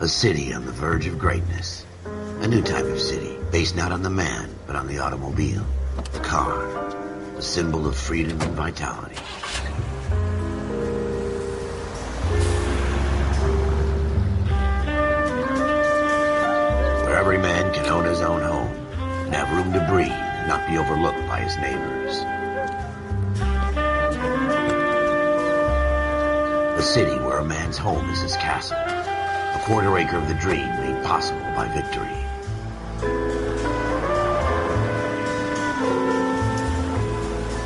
A city on the verge of greatness. A new type of city, based not on the man, but on the automobile. The car. The symbol of freedom and vitality. Where every man can own his own home, and have room to breathe, and not be overlooked by his neighbors. A city where a man's home is his castle. A quarter acre of the dream made possible by victory.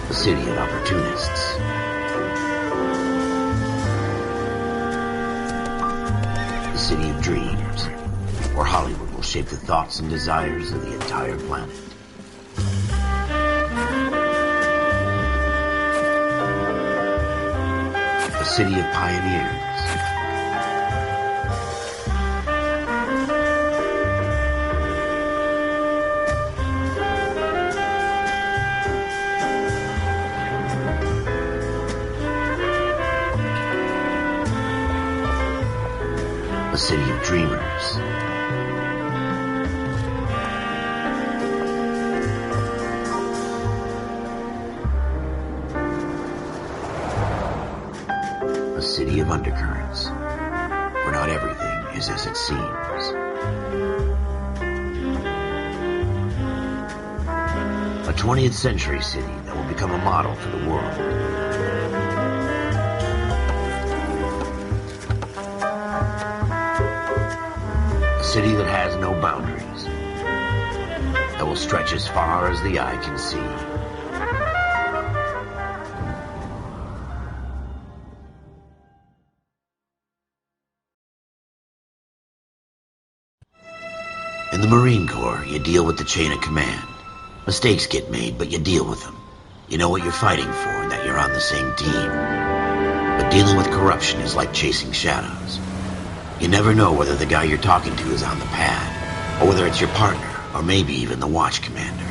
A city of opportunists. A city of dreams, where Hollywood will shape the thoughts and desires of the entire planet. A city of pioneers. A city of dreamers. A city of undercurrents, where not everything is as it seems. A 20th century city that will become a model for the world. A city that has no boundaries, that will stretch as far as the eye can see. In the Marine Corps, you deal with the chain of command. Mistakes get made, but you deal with them. You know what you're fighting for and that you're on the same team. But dealing with corruption is like chasing shadows. You never know whether the guy you're talking to is on the pad, or whether it's your partner, or maybe even the watch commander.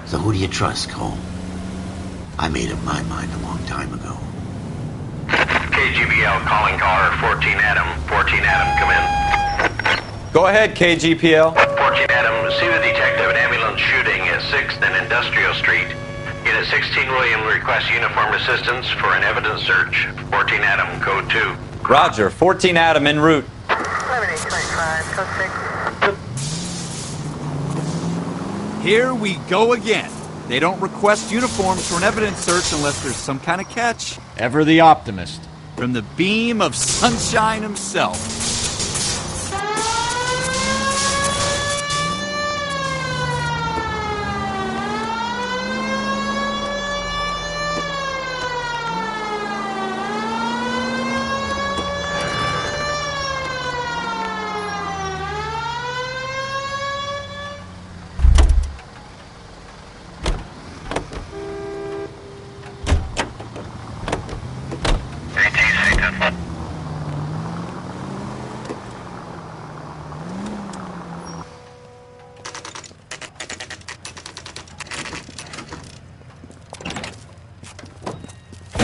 So who do you trust, Cole? I made up my mind a long time ago. KGBL calling caller 14 Adam. 14 Adam, come in. Go ahead, KGPL. 14 Adam, see the detective, an ambulance shooting at 6th and Industrial Street. Unit 16 William requests uniformed assistance for an evidence search. 14 Adam, code 2. Roger, 14 Adam en route. 7825, code 6. Here we go again. They don't request uniforms for an evidence search unless there's some kind of catch. Ever the optimist. From the beam of sunshine himself.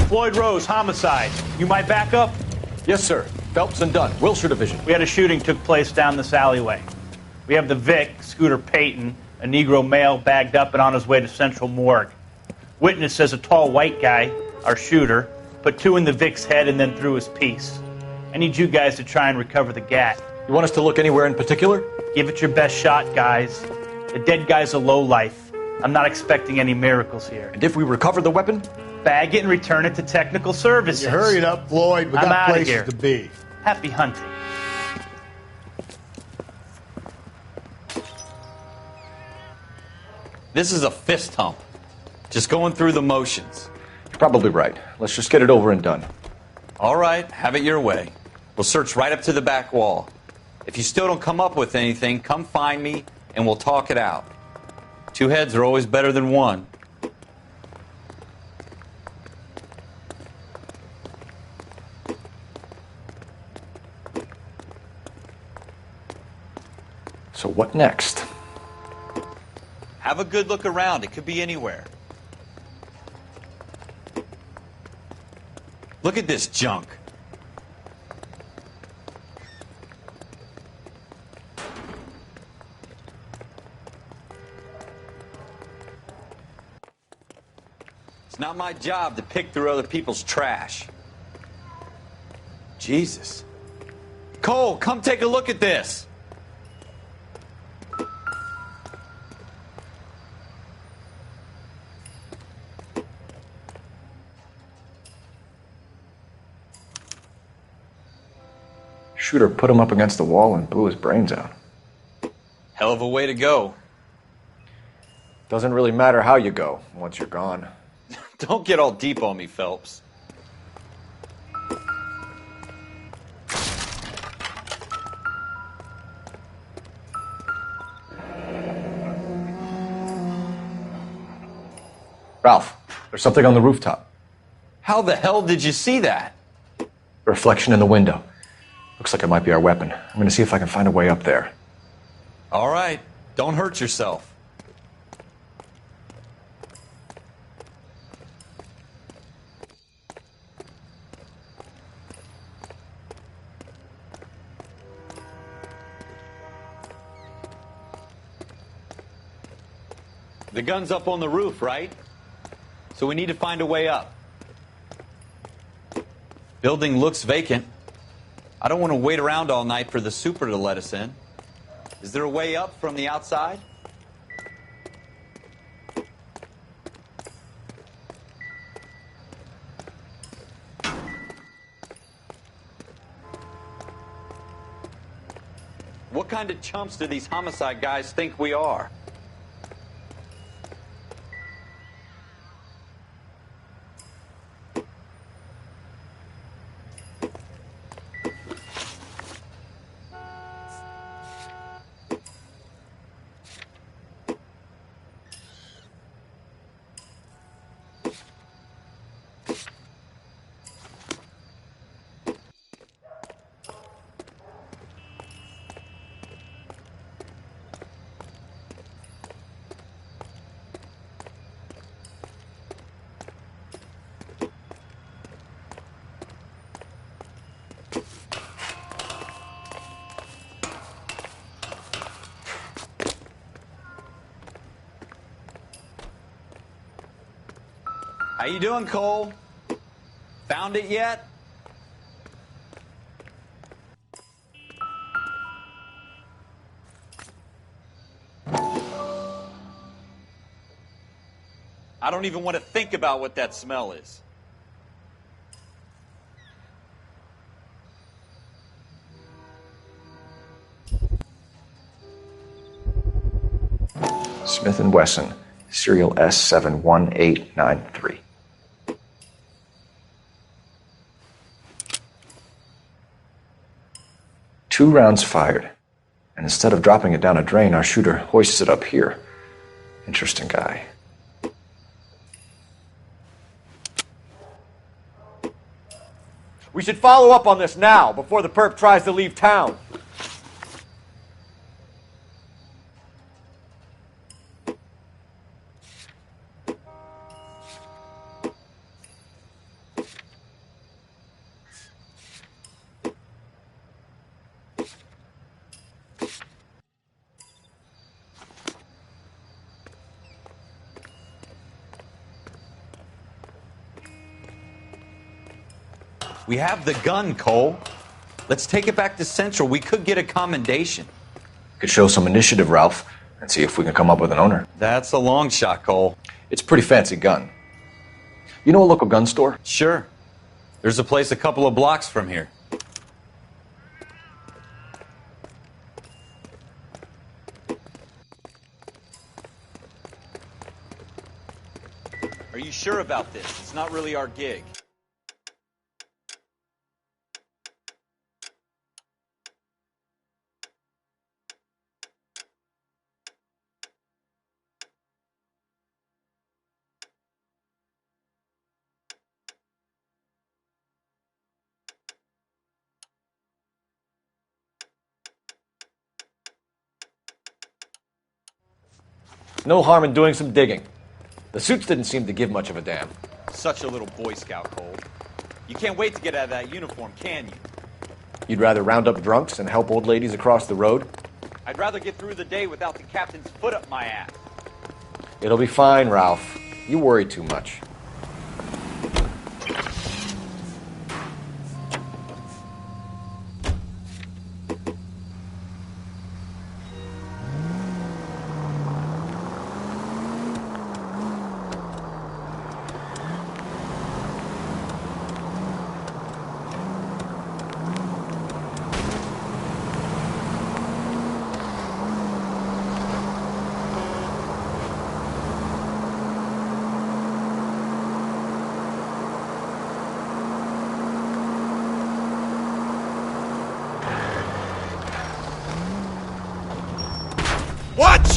Floyd Rose, homicide. You might back up? Yes, sir. Phelps and Dunn, Wilshire Division. We had a shooting took place down this alleyway. We have the Vic, Scooter Payton, a Negro male bagged up and on his way to Central Morgue. Witness says a tall white guy, our shooter, put 2 in the Vic's head and then threw his piece. I need you guys to try and recover the gat. You want us to look anywhere in particular? Give it your best shot, guys. The dead guy's a lowlife. I'm not expecting any miracles here. And if we recover the weapon? Bag it and return it to technical services. You hurried up, Floyd. We I'm got outta places here. to be. Happy hunting. This is a fist hump. Just going through the motions. You're probably right. Let's just get it over and done. All right, have it your way. We'll search right up to the back wall. If you still don't come up with anything, come find me and we'll talk it out. 2 heads are always better than 1. So what next? Have a good look around. It could be anywhere. Look at this junk. not my job to pick through other people's trash. Jesus. Cole, come take a look at this. Shooter put him up against the wall and blew his brains out. Hell of a way to go. Doesn't really matter how you go once you're gone. Don't get all deep on me, Phelps. Ralph, there's something on the rooftop. How the hell did you see that? A reflection in the window. Looks like it might be our weapon. I'm gonna see if I can find a way up there. All right, don't hurt yourself. The gun's up on the roof, right? So we need to find a way up. Building looks vacant. I don't want to wait around all night for the super to let us in. Is there a way up from the outside? What kind of chumps do these homicide guys think we are? How you doing, Cole? Found it yet? I don't even want to think about what that smell is. Smith & Wesson, serial S71893. Two rounds fired, and instead of dropping it down a drain, our shooter hoists it up here. Interesting guy. We should follow up on this now, before the perp tries to leave town. We have the gun, Cole. Let's take it back to Central. We could get a commendation. Could show some initiative, Ralph, and see if we can come up with an owner. That's a long shot, Cole. It's a pretty fancy gun. You know a local gun store? Sure. There's a place a couple of blocks from here. Are you sure about this? It's not really our gig. No harm in doing some digging. The suits didn't seem to give much of a damn. Such a little Boy Scout, Cole. You can't wait to get out of that uniform, can you? You'd rather round up drunks and help old ladies across the road? I'd rather get through the day without the captain's foot up my ass. It'll be fine, Ralph. You worry too much.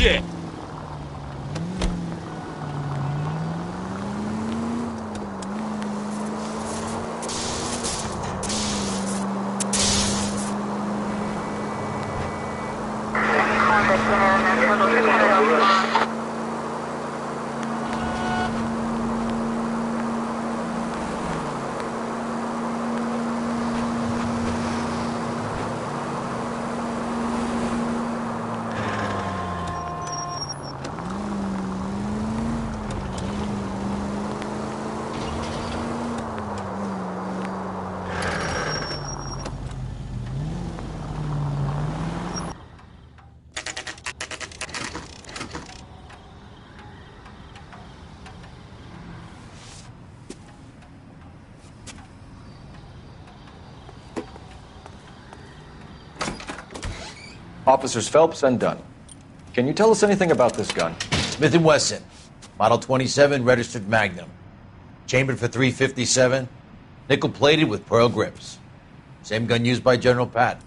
shit! Officers Phelps and Dunn. Can you tell us anything about this gun? Smith & Wesson, Model 27, registered Magnum. Chambered for .357, nickel-plated with pearl grips. Same gun used by General Patton.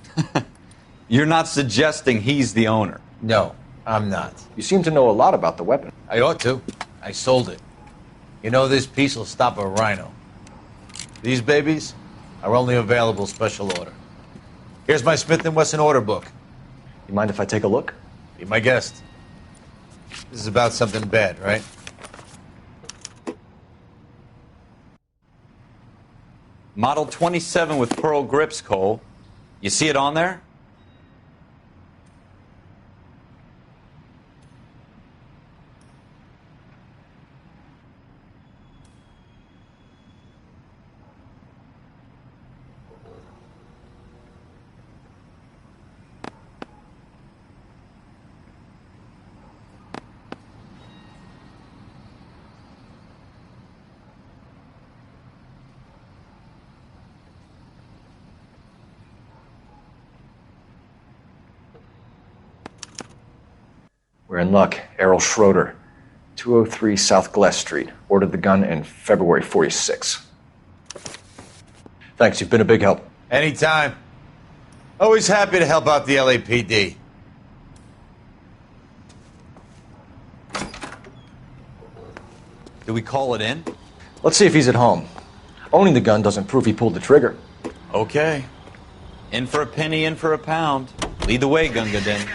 You're not suggesting he's the owner? No, I'm not. You seem to know a lot about the weapon. I ought to. I sold it. You know, this piece will stop a rhino. These babies are only available special order. Here's my Smith & Wesson order book. You mind if I take a look? Be my guest. This is about something bad, right? Model 27 with pearl grips, Cole. You see it on there? We're in luck. Errol Schroeder, 203 South Glass Street. Ordered the gun in February '46. Thanks, you've been a big help. Anytime. Always happy to help out the LAPD. Do we call it in? Let's see if he's at home. Owning the gun doesn't prove he pulled the trigger. Okay. In for a penny, in for a pound. Lead the way, Gunga Din.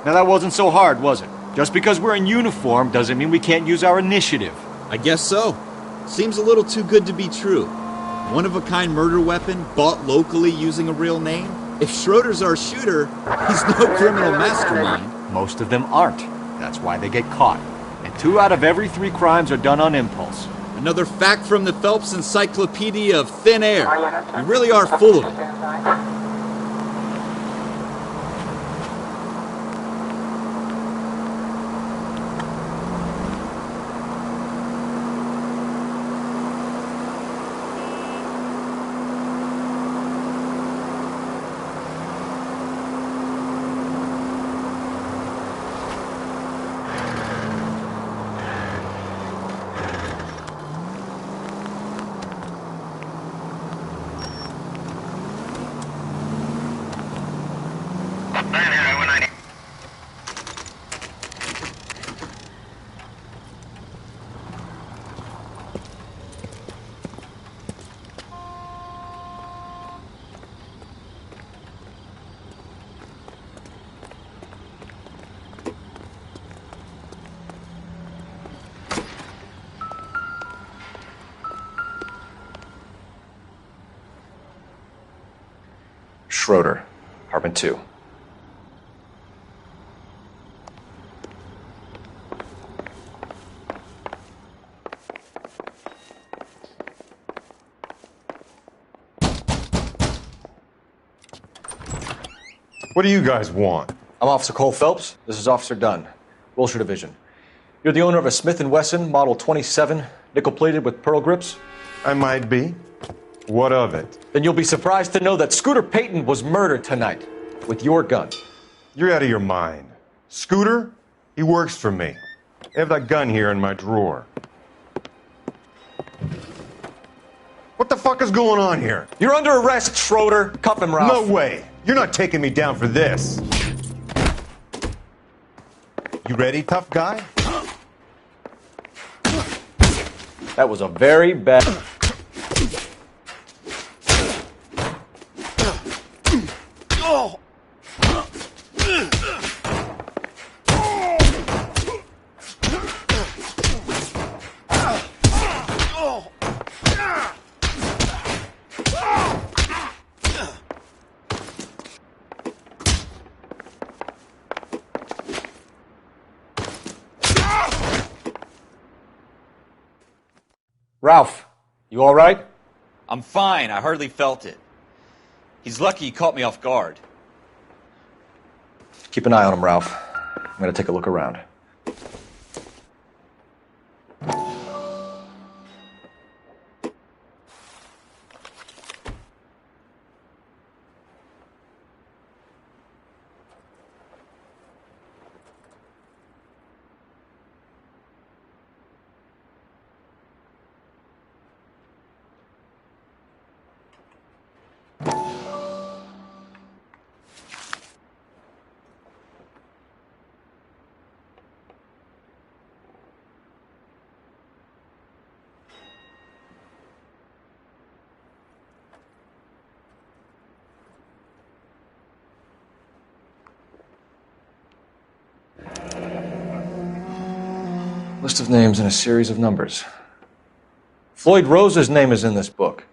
Now that wasn't so hard, was it? Just because we're in uniform doesn't mean we can't use our initiative. I guess so. Seems a little too good to be true. One-of-a-kind murder weapon bought locally using a real name? If Schroeder's our shooter, he's no criminal mastermind. Most of them aren't. That's why they get caught. And 2 out of every 3 crimes are done on impulse. Another fact from the Phelps Encyclopedia of Thin Air. You really are full of it. Schroeder, apartment 2. What do you guys want? I'm Officer Cole Phelps. This is Officer Dunn. Wilshire Division. You're the owner of a Smith & Wesson Model 27, nickel-plated with pearl grips? I might be. What of it? Then you'll be surprised to know that Scooter Payton was murdered tonight with your gun. You're out of your mind. Scooter? He works for me. I have that gun here in my drawer. What the fuck is going on here? You're under arrest, Schroeder. Cuff him, Ralph. No way. You're not taking me down for this. You ready, tough guy? That was a very bad... Ralph, you all right? I'm fine. I hardly felt it. He's lucky he caught me off guard. Keep an eye on him, Ralph. I'm going to take a look around. List of names and a series of numbers. Floyd Rose's name is in this book.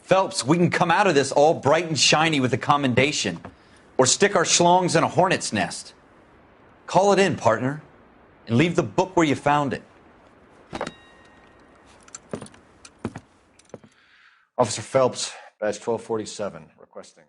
Phelps, we can come out of this all bright and shiny with a commendation. Or stick our schlongs in a hornet's nest. Call it in, partner. And leave the book where you found it. Officer Phelps, badge 1247, requesting.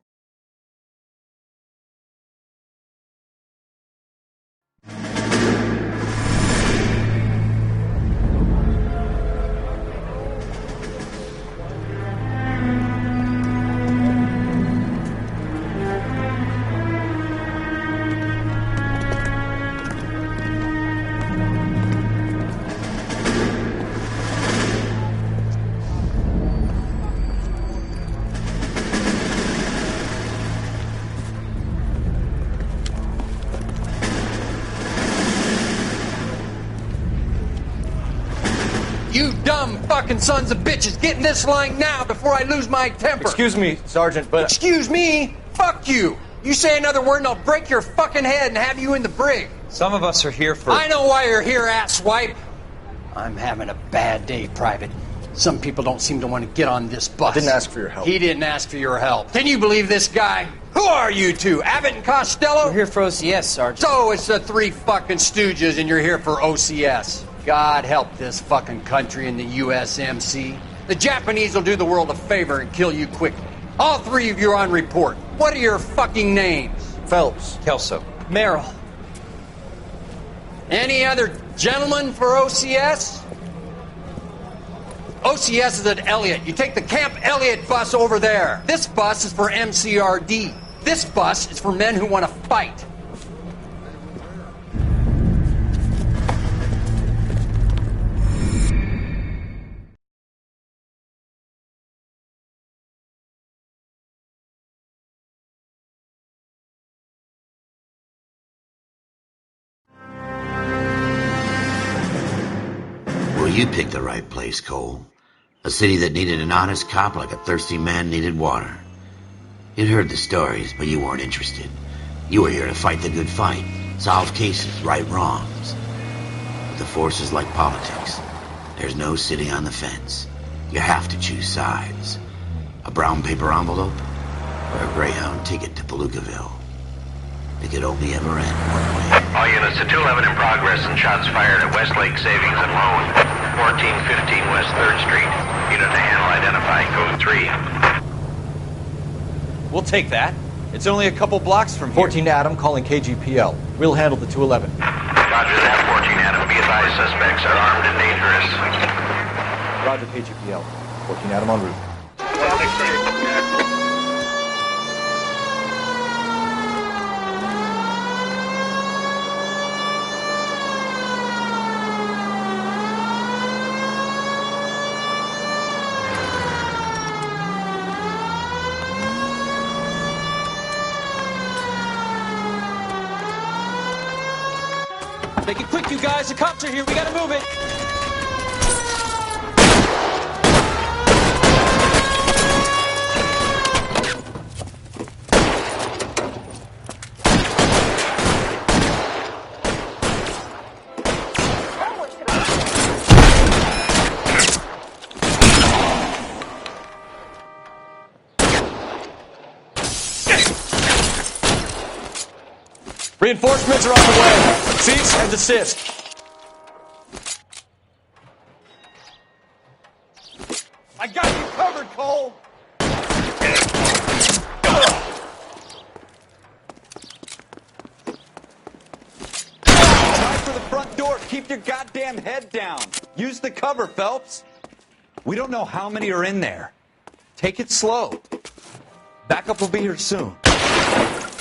You dumb fucking sons of bitches, get in this line now before I lose my temper. Excuse me, Sergeant, but... Excuse me? Fuck you. You say another word and I'll break your fucking head and have you in the brig. Some of us are here for... I know why you're here, asswipe. I'm having a bad day, Private. Some people don't seem to want to get on this bus. I didn't ask for your help. He didn't ask for your help. Can you believe this guy? Who are you two? Abbott and Costello? We're here for OCS, Sergeant. So it's the three fucking stooges and you're here for OCS. God help this fucking country and the USMC. The Japanese will do the world a favor and kill you quickly. All three of you are on report. What are your fucking names? Phelps. Kelso. Merrill. Any other gentlemen for OCS? OCS is at Elliott. You take the Camp Elliott bus over there. This bus is for MCRD. This bus is for men who want to fight. You picked the right place, Cole. A city that needed an honest cop like a thirsty man needed water. You'd heard the stories, but you weren't interested. You were here to fight the good fight, solve cases, right wrongs. But the force is like politics. There's no sitting on the fence. You have to choose sides. A brown paper envelope or a Greyhound ticket to Palookaville. It could only ever end one way. All units to 211 in progress and shots fired at Westlake Savings and Loan, 1415 West 3rd Street. Unit to handle identify code 3. We'll take that. It's only a couple blocks from here. 14 Adam calling KGPL. We'll handle the 211. Roger that, 14 Adam. Be advised, suspects are armed and dangerous. Roger, KGPL. 14 Adam en route. Make it quick, you guys. The cops are here. We gotta move it. Reinforcements are on the way. Cease and desist. I got you covered, Cole. Try for the front door. Keep your goddamn head down. Use the cover, Phelps. We don't know how many are in there. Take it slow. Backup will be here soon.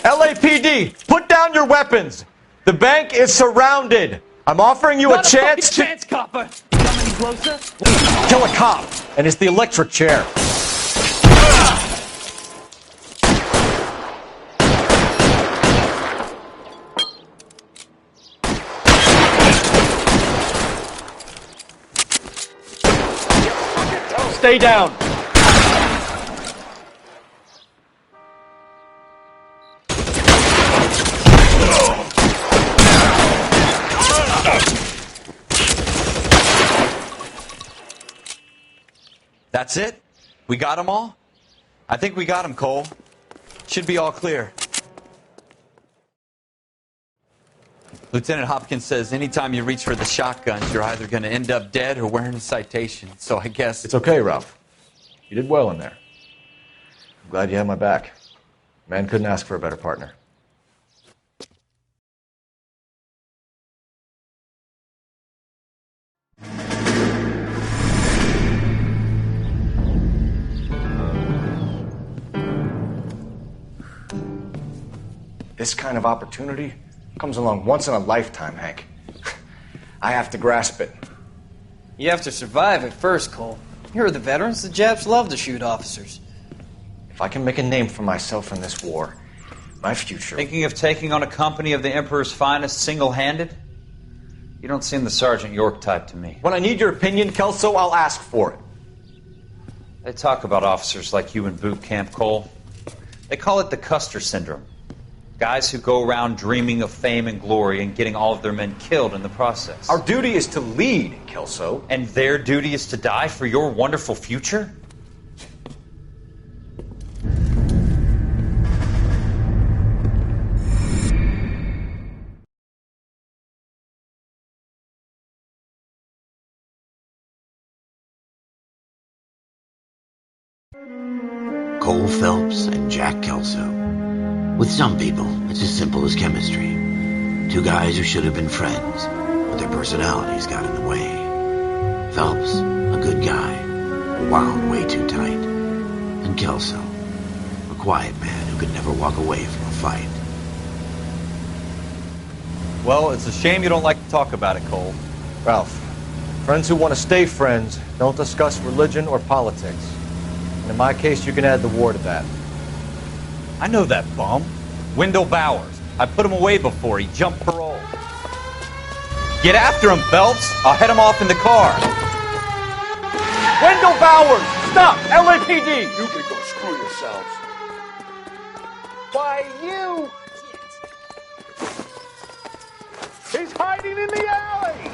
LAPD, put down your weapons. The bank is surrounded. I'm offering you a chance to chance, copper. Come any closer? kill a cop, and it's the electric chair. Stay down. That's it? We got them all? I think we got them, Cole. Should be all clear. Lieutenant Hopkins says anytime you reach for the shotguns, you're either going to end up dead or wearing a citation. So I guess... It's okay, Ralph. You did well in there. I'm glad you had my back. Man couldn't ask for a better partner. This kind of opportunity comes along once in a lifetime, Hank. I have to grasp it. You have to survive it first, Cole. Here are the veterans. The Japs love to shoot officers. If I can make a name for myself in this war, my future... Thinking of taking on a company of the Emperor's finest single-handed? You don't seem the Sergeant York type to me. When I need your opinion, Kelso, I'll ask for it. They talk about officers like you in boot camp, Cole. They call it the Custer Syndrome. Guys who go around dreaming of fame and glory and getting all of their men killed in the process. Our duty is to lead, Kelso. And their duty is to die for your wonderful future? Cole Phelps and Jack Kelso. With some people, it's as simple as chemistry. Two guys who should have been friends, but their personalities got in the way. Phelps, a good guy, wound way too tight. And Kelso, a quiet man who could never walk away from a fight. Well, it's a shame you don't like to talk about it, Cole. Ralph, friends who want to stay friends don't discuss religion or politics. And in my case, you can add the war to that. I know that bum. Wendell Bowers. I put him away before. He jumped parole. Get after him, Phelps. I'll head him off in the car. Wendell Bowers! Stop! LAPD! You can go screw yourselves. Why, you... He's hiding in the alley!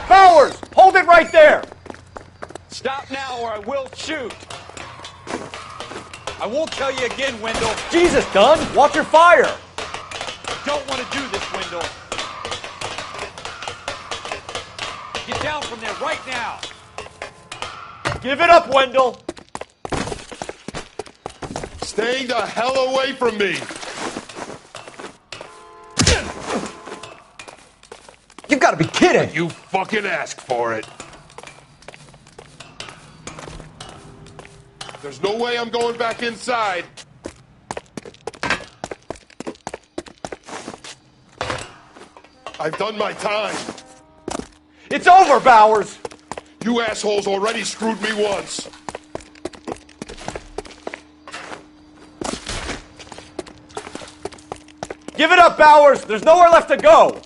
Bowers! Hold it right there! Stop now or I will shoot. I won't tell you again, Wendell. Jesus, Dunn! Watch your fire! I don't want to do this, Wendell. Get down down from there right now. Give it up, Wendell. Staying the hell away from me. You've got to be kidding. You fucking asked for it. There's no way I'm going back inside. I've done my time. It's over, Bowers. You assholes already screwed me once. Give it up, Bowers. There's nowhere left to go.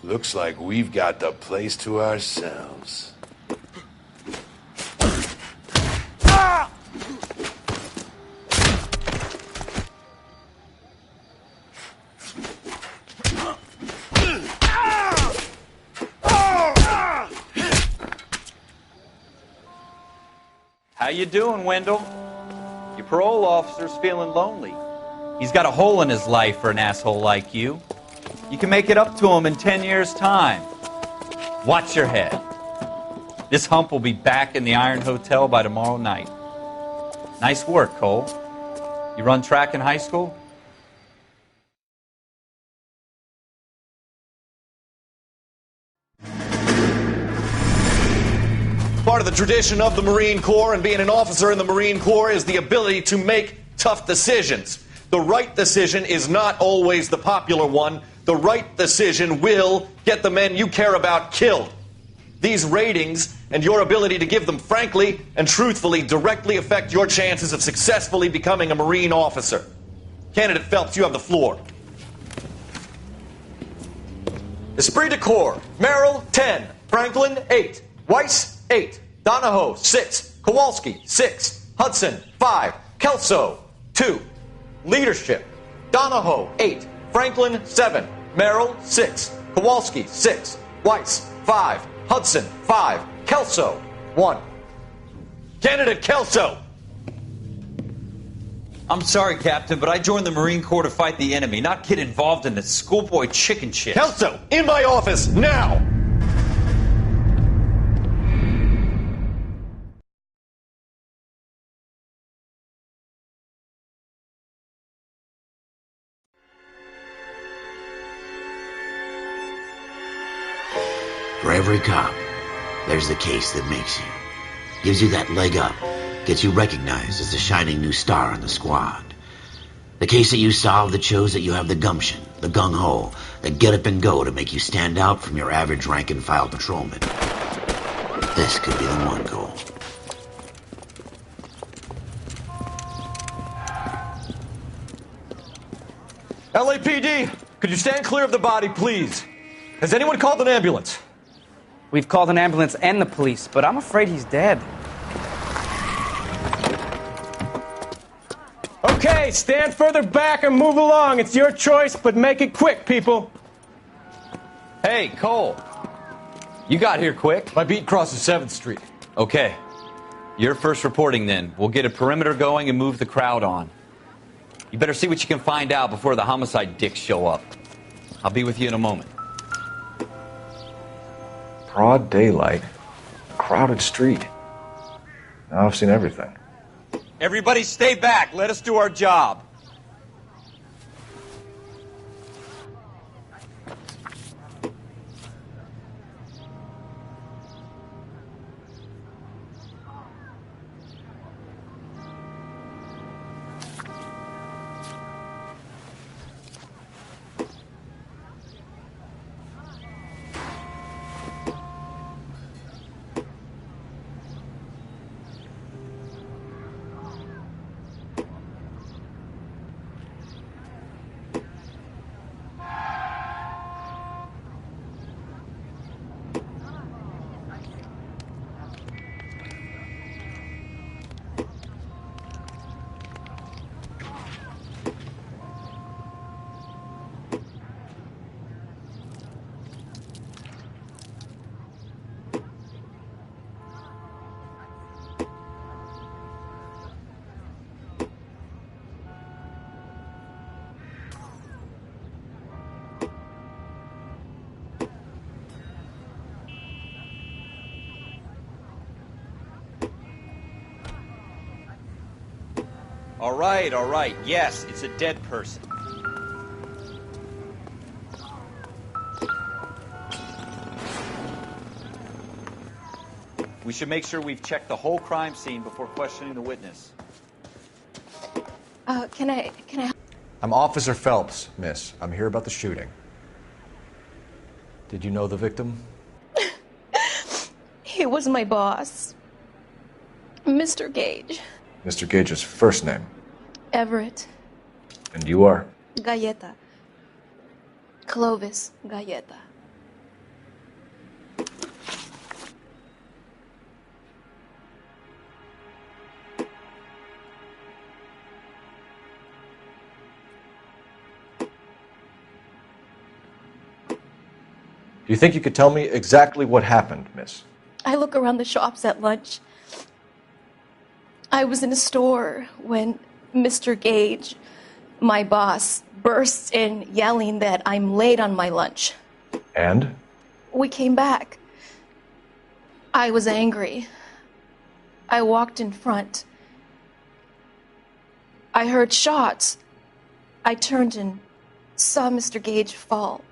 Looks like we've got the place to ourselves. How you doing, Wendell? Your parole officer's feeling lonely. He's got a hole in his life for an asshole like you. You can make it up to him in 10 years' time. Watch your head. This hump will be back in the Iron Hotel by tomorrow night. Nice work, Cole. You run track in high school? Part of the tradition of the Marine Corps and being an officer in the Marine Corps is the ability to make tough decisions. The right decision is not always the popular one. The right decision will get the men you care about killed. These ratings and your ability to give them frankly and truthfully directly affect your chances of successfully becoming a Marine officer. Candidate Phelps, you have the floor. Esprit de Corps, Merrill, 10. Franklin, 8. Weiss, 8. Donahoe, 6. Kowalski, 6. Hudson, 5. Kelso, 2. Leadership, Donahoe, 8. Franklin, 7. Merrill, 6. Kowalski, 6. Weiss, 5. Hudson, 5. Kelso, 1. Candidate Kelso! I'm sorry, Captain, but I joined the Marine Corps to fight the enemy, not get involved in this schoolboy chicken shit. Kelso, in my office, now! For every cop, there's the case that makes you. Gives you that leg up. Gets you recognized as the shining new star in the squad. The case that you solve that shows that you have the gumption, the gung-ho, the get up and go to make you stand out from your average rank-and-file patrolman. This could be the one, Cole. LAPD, could you stand clear of the body, please? Has anyone called an ambulance? We've called an ambulance and the police, but I'm afraid he's dead. Okay, stand further back and move along. It's your choice, but make it quick, people. Hey, Cole. You got here quick. My beat crosses 7th Street. Okay. You're first reporting then. We'll get a perimeter going and move the crowd on. You better see what you can find out before the homicide dicks show up. I'll be with you in a moment. Broad daylight, crowded street. Now I've seen everything. Everybody stay back. Let us do our job. All right. Yes, it's a dead person. We should make sure we've checked the whole crime scene before questioning the witness. Can I... I'm Officer Phelps, miss. I'm here about the shooting. Did you know the victim? He was my boss. Mr. Gage. Mr. Gage's first name. Everett. And you are? Galleta. Clovis Galleta. Do you think you could tell me exactly what happened, miss? I look around the shops at lunch. I was in a store when Mr. Gage, my boss, bursts in yelling that I'm late on my lunch. And? We came back. I was angry. I walked in front. I heard shots. I turned and saw Mr. Gage fall.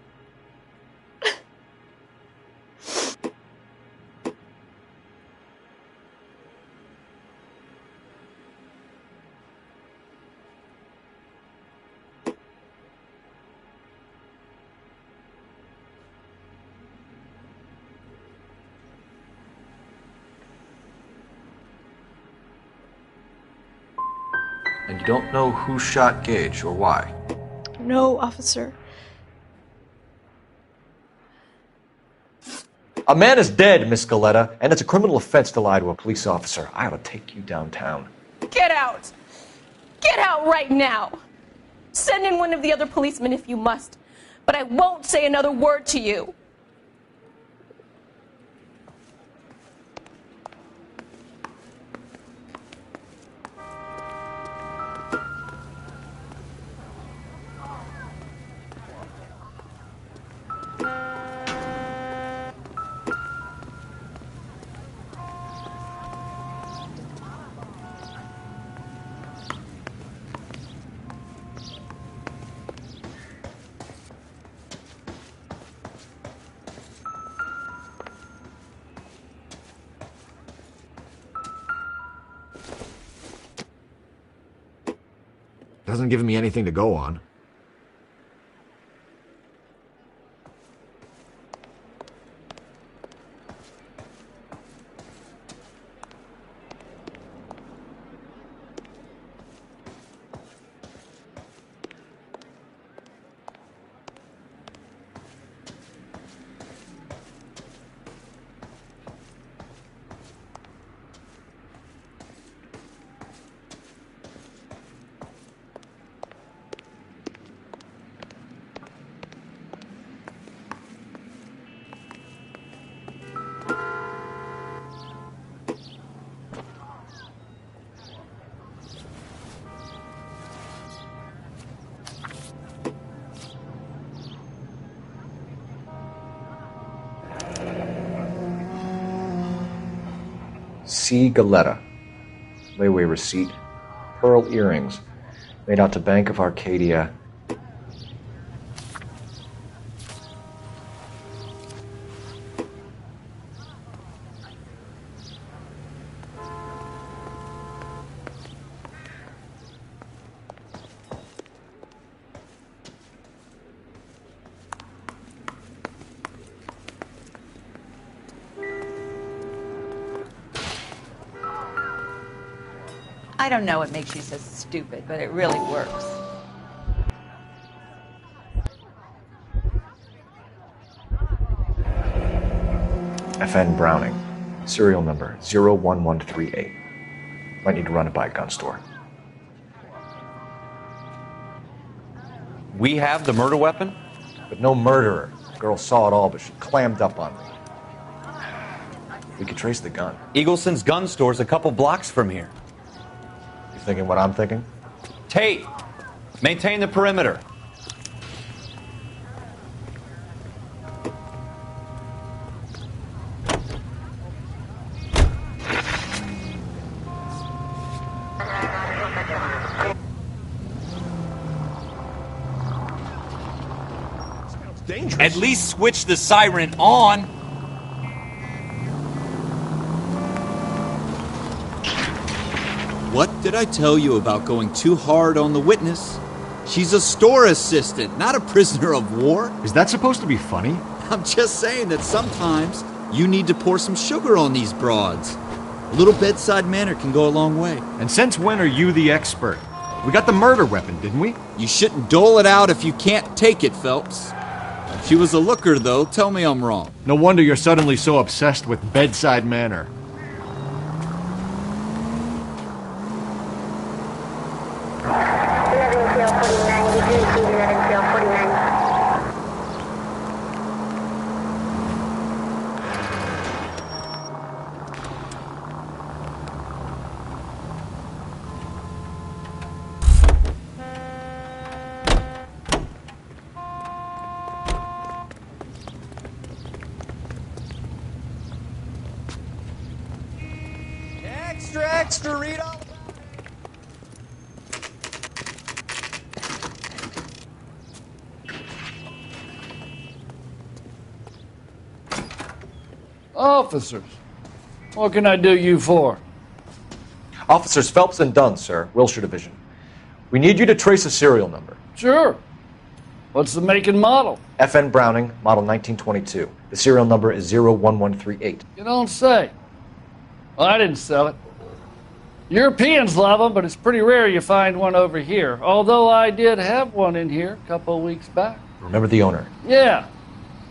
And you don't know who shot Gage or why? No, officer. A man is dead, Miss Galleta, and it's a criminal offense to lie to a police officer. I ought to take you downtown. Get out! Get out right now! Send in one of the other policemen if you must, but I won't say another word to you. Doesn't give me anything to go on. C. Galleta. Layaway receipt. Pearl earrings. Made out to Bank of Arcadia. I don't know what makes you so stupid, but it really works. FN Browning. Serial number 01138. Might need to run it by a gun store. We have the murder weapon? But no murderer. The girl saw it all, but she clammed up on me. We could trace the gun. Eagleson's gun store's a couple blocks from here. You thinking what I'm thinking? Tate, maintain the perimeter. dangerous. At least switch the siren on. What did I tell you about going too hard on the witness? She's a store assistant, not a prisoner of war. Is that supposed to be funny? I'm just saying that sometimes you need to pour some sugar on these broads. A little bedside manner can go a long way. And since when are you the expert? We got the murder weapon, didn't we? You shouldn't dole it out if you can't take it, Phelps. If she was a looker, though, tell me I'm wrong. No wonder you're suddenly so obsessed with bedside manner. Extra, read all about it. Officers, what can I do you for? Officers Phelps and Dunn, sir, Wilshire Division. We need you to trace a serial number. Sure. What's the make and model? FN Browning, model 1922. The serial number is 01138. You don't say. Well, I didn't sell it. Europeans love them, but it's pretty rare you find one over here. Although I did have one in here a couple of weeks back. Remember the owner? Yeah.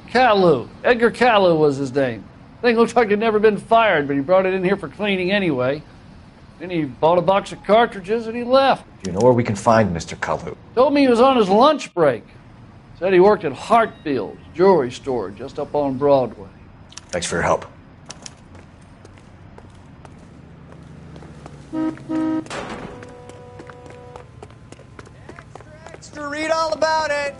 Kalu. Edgar Kalu was his name. Thing looked like he'd never been fired, but he brought it in here for cleaning anyway. Then he bought a box of cartridges and he left. Do you know where we can find Mr. Kalu? Told me he was on his lunch break. Said he worked at Hartfield's jewelry store just up on Broadway. Thanks for your help. Extra, read all about it.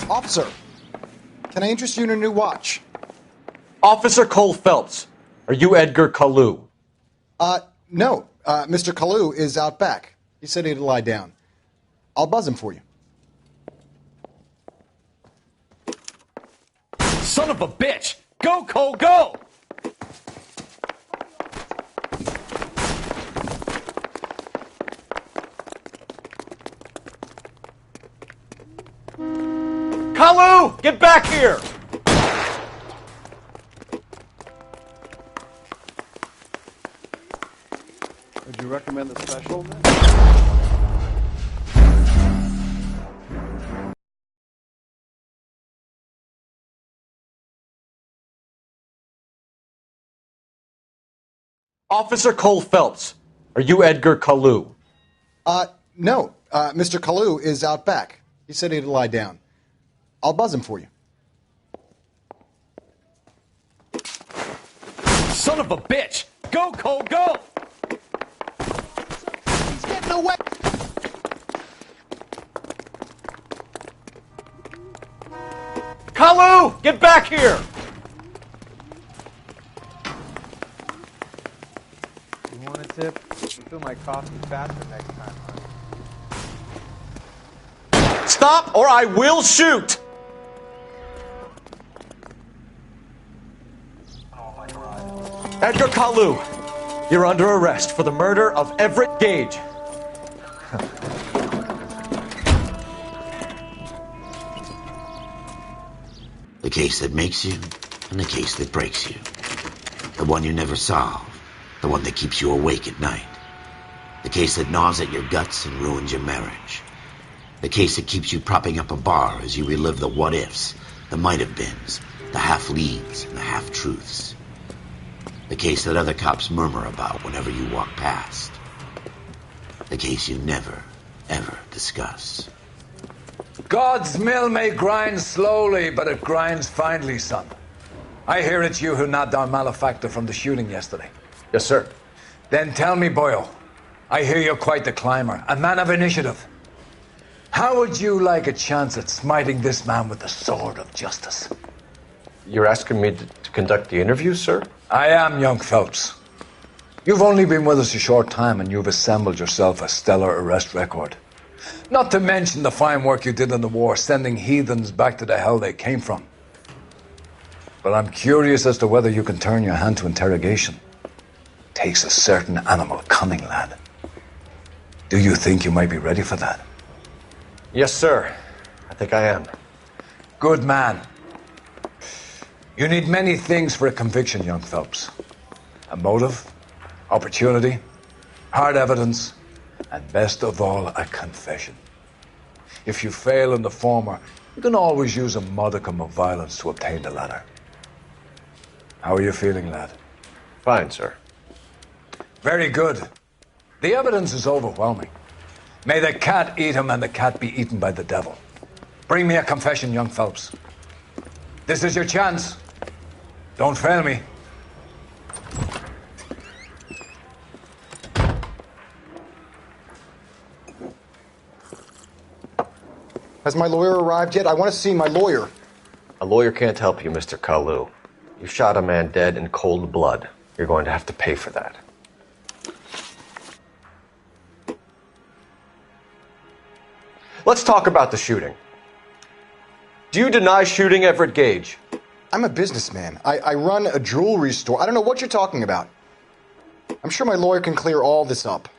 Officer, can I interest you in a new watch? Officer Cole Phelps, are you Edgar Kalu? No. Mr. Kalu is out back. He said he'd lie down. I'll buzz him for you. Son of a bitch! Go, Cole, go! Kalu! Get back here! Would you recommend the special then? Officer Cole Phelps, are you Edgar Kalu? No. Mr. Kalu is out back. He said he'd lie down. I'll buzz him for you. Son of a bitch! Go, Cole, go! He's getting away! Kalu! Get back here! You want a tip? Fill my coffee faster next time, honey. Stop or I will shoot! Edgar Kalu, you're under arrest for the murder of Everett Gage. The case that makes you and the case that breaks you. The one you never solve. The one that keeps you awake at night. The case that gnaws at your guts and ruins your marriage. The case that keeps you propping up a bar as you relive the what-ifs, the might-have-beens, the half-leads, and the half-truths. The case that other cops murmur about whenever you walk past. The case you never, ever discuss. God's mill may grind slowly, but it grinds finely, son. I hear it's you who nabbed our malefactor from the shooting yesterday. Yes, sir. Then tell me, Boyle, I hear you're quite the climber, a man of initiative. How would you like a chance at smiting this man with the sword of justice? You're asking me to conduct the interview, sir? I am, young Phelps. You've only been with us a short time and you've assembled yourself a stellar arrest record. Not to mention the fine work you did in the war, sending heathens back to the hell they came from. But I'm curious as to whether you can turn your hand to interrogation. Takes a certain animal cunning, lad. Do you think you might be ready for that? Yes, sir. I think I am. Good man. You need many things for a conviction, young Phelps. A motive, opportunity, hard evidence, and best of all, a confession. If you fail in the former, you can always use a modicum of violence to obtain the latter. How are you feeling, lad? Fine, sir. Very good. The evidence is overwhelming. May the cat eat him and the cat be eaten by the devil. Bring me a confession, young Phelps. This is your chance. Don't fail me. Has my lawyer arrived yet? I want to see my lawyer. A lawyer can't help you, Mr. Kalu. You shot a man dead in cold blood. You're going to have to pay for that. Let's talk about the shooting. Do you deny shooting Everett Gage? I'm a businessman. I run a jewelry store. I don't know what you're talking about. I'm sure my lawyer can clear all this up.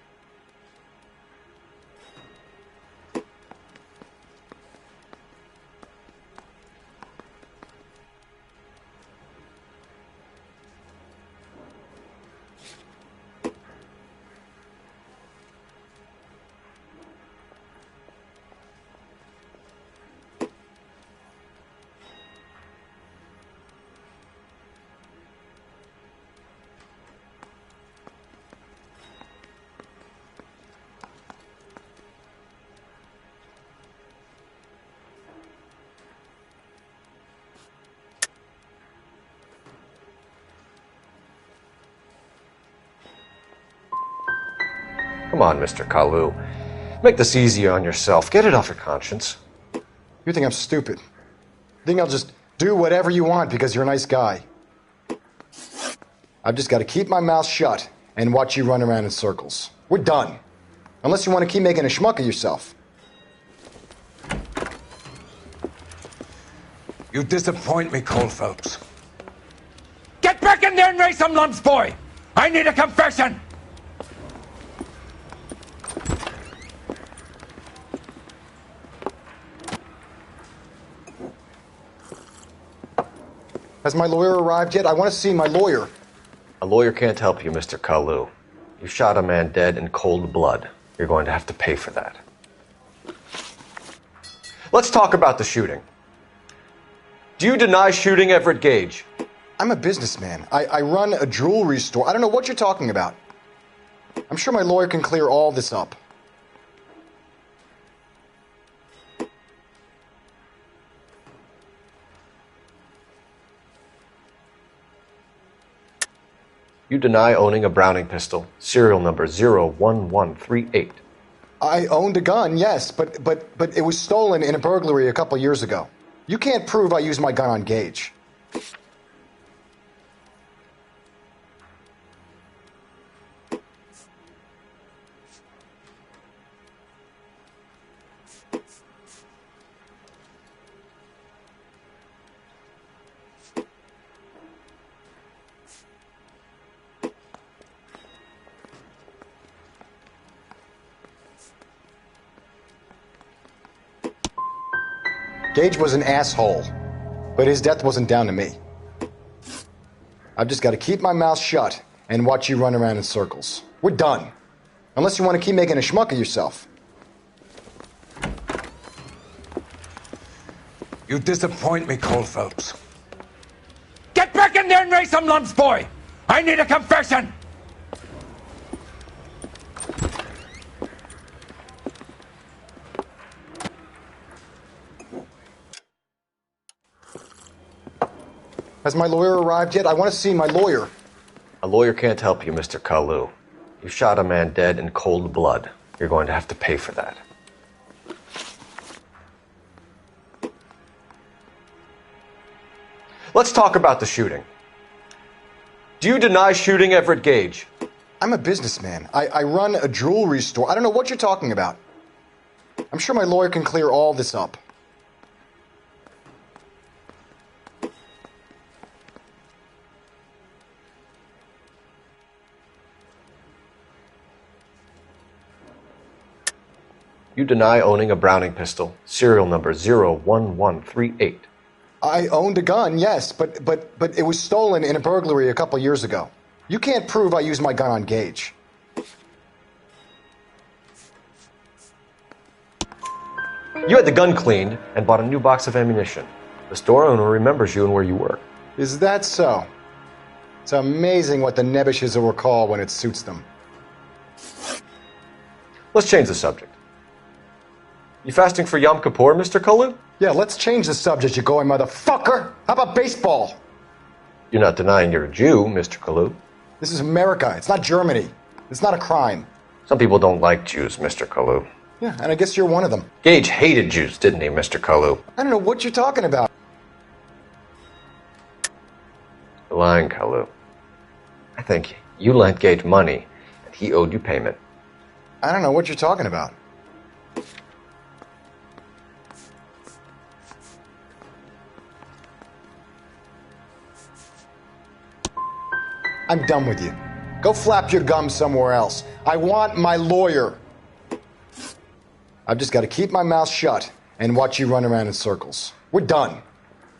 Come on, Mr. Kalu. Make this easier on yourself. Get it off your conscience. You think I'm stupid? You think I'll just do whatever you want because you're a nice guy? I've just got to keep my mouth shut and watch you run around in circles. We're done. Unless you want to keep making a schmuck of yourself. You disappoint me, Cole Phelps. Get back in there and raise some lumps, boy! I need a confession! Has my lawyer arrived yet? I want to see my lawyer. A lawyer can't help you, Mr. Kalu. You shot a man dead in cold blood. You're going to have to pay for that. Let's talk about the shooting. Do you deny shooting Everett Gage? I'm a businessman. I run a jewelry store. I don't know what you're talking about. I'm sure my lawyer can clear all this up. You deny owning a Browning pistol, serial number 01138. I owned a gun, yes, but it was stolen in a burglary a couple years ago. You can't prove I used my gun on Gage. Gage was an asshole, but his death wasn't down to me. I've just got to keep my mouth shut and watch you run around in circles. We're done. Unless you want to keep making a schmuck of yourself. You disappoint me, Cole Phelps. Get back in there and raise some lumps, boy! I need a confession! Has my lawyer arrived yet? I want to see my lawyer. A lawyer can't help you, Mr. Kalu. You shot a man dead in cold blood. You're going to have to pay for that. Let's talk about the shooting. Do you deny shooting Everett Gage? I'm a businessman. I run a jewelry store. I don't know what you're talking about. I'm sure my lawyer can clear all this up. You deny owning a Browning pistol, serial number 01138. I owned a gun, yes, but it was stolen in a burglary a couple years ago. You can't prove I used my gun on Gage. You had the gun cleaned and bought a new box of ammunition. The store owner remembers you and where you work. Is that so? It's amazing what the nebbishes will recall when it suits them. Let's change the subject. You fasting for Yom Kippur, Mr. Kalu? Yeah, let's change the subject, you going motherfucker. How about baseball? You're not denying you're a Jew, Mr. Kalu. This is America. It's not Germany. It's not a crime. Some people don't like Jews, Mr. Kalu. Yeah, and I guess you're one of them. Gage hated Jews, didn't he, Mr. Kalu? I don't know what you're talking about. You're lying, Kalu. I think you lent Gage money, and he owed you payment. I don't know what you're talking about. I'm done with you. Go flap your gums somewhere else. I want my lawyer. I've just got to keep my mouth shut and watch you run around in circles. We're done.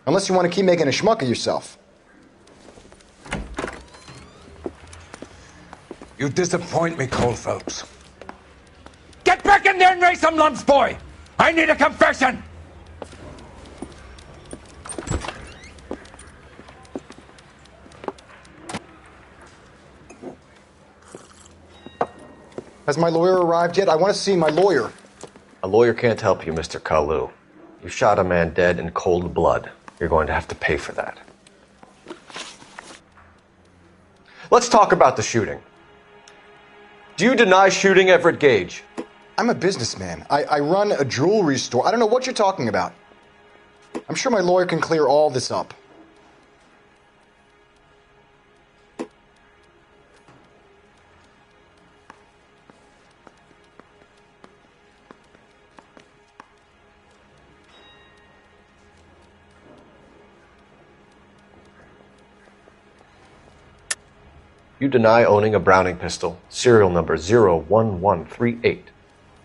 Unless you want to keep making a schmuck of yourself. You disappoint me, Cole Phelps. Get back in there and raise some lumps, boy! I need a confession! Has my lawyer arrived yet? I want to see my lawyer. A lawyer can't help you, Mr. Kalu. You shot a man dead in cold blood. You're going to have to pay for that. Let's talk about the shooting. Do you deny shooting Everett Gage? I'm a businessman. I run a jewelry store. I don't know what you're talking about. I'm sure my lawyer can clear all this up. You deny owning a Browning pistol, serial number 01138.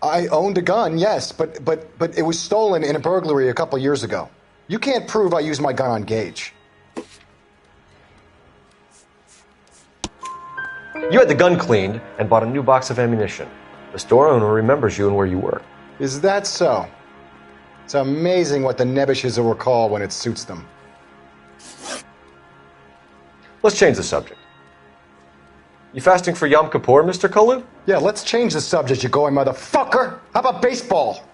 I owned a gun, yes, but it was stolen in a burglary a couple years ago. You can't prove I used my gun on Gage. You had the gun cleaned and bought a new box of ammunition. The store owner remembers you and where you work. Is that so? It's amazing what the nebbishes will recall when it suits them. Let's change the subject. You fasting for Yom Kippur, Mr. Kalu? Yeah, let's change the subject, you going motherfucker. How about baseball?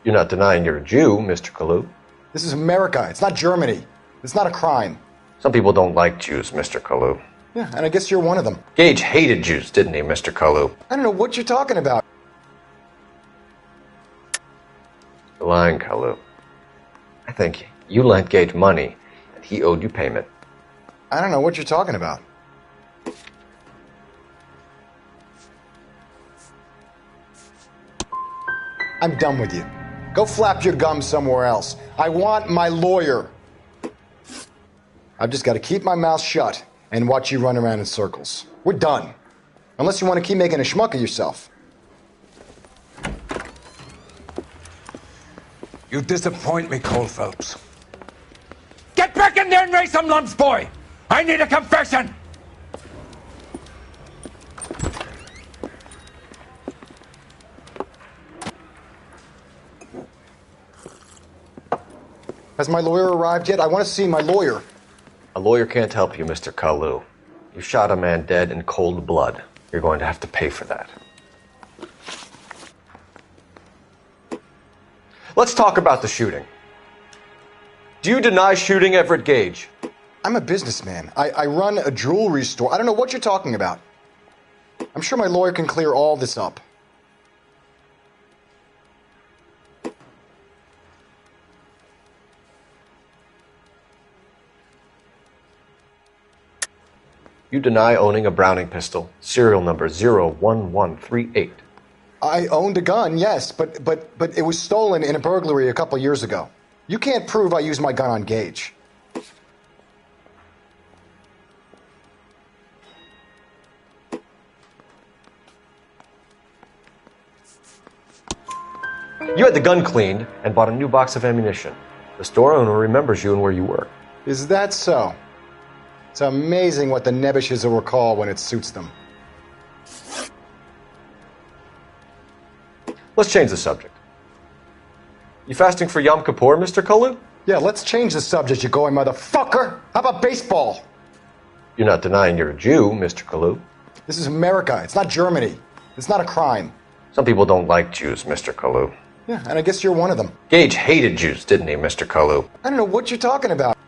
You're not denying you're a Jew, Mr. Kalu. This is America. It's not Germany. It's not a crime. Some people don't like Jews, Mr. Kalu. Yeah, and I guess you're one of them. Gage hated Jews, didn't he, Mr. Kalu? I don't know what you're talking about. You're lying, Kalu. I think you lent Gage money, and he owed you payment. I don't know what you're talking about. I'm done with you. Go flap your gums somewhere else. I want my lawyer. I've just got to keep my mouth shut and watch you run around in circles. We're done. Unless you want to keep making a schmuck of yourself. You disappoint me, Cole Phelps. Get back in there and raise some lumps, boy! I need a confession! Has my lawyer arrived yet? I want to see my lawyer. A lawyer can't help you, Mr. Kalu. You shot a man dead in cold blood. You're going to have to pay for that. Let's talk about the shooting. Do you deny shooting Everett Gage? I'm a businessman. I run a jewelry store. I don't know what you're talking about. I'm sure my lawyer can clear all this up. You deny owning a Browning pistol, serial number 01138. I owned a gun, yes, but it was stolen in a burglary a couple years ago. You can't prove I used my gun on Gage. You had the gun cleaned and bought a new box of ammunition. The store owner remembers you and where you were. Is that so? It's amazing what the Nebishes will recall when it suits them. Let's change the subject. You fasting for Yom Kippur, Mr. Kalu? Yeah, let's change the subject, you going motherfucker. How about baseball? You're not denying you're a Jew, Mr. Kalu. This is America. It's not Germany. It's not a crime. Some people don't like Jews, Mr. Kalu. Yeah, and I guess you're one of them. Gage hated Jews, didn't he, Mr. Kalu? I don't know what you're talking about.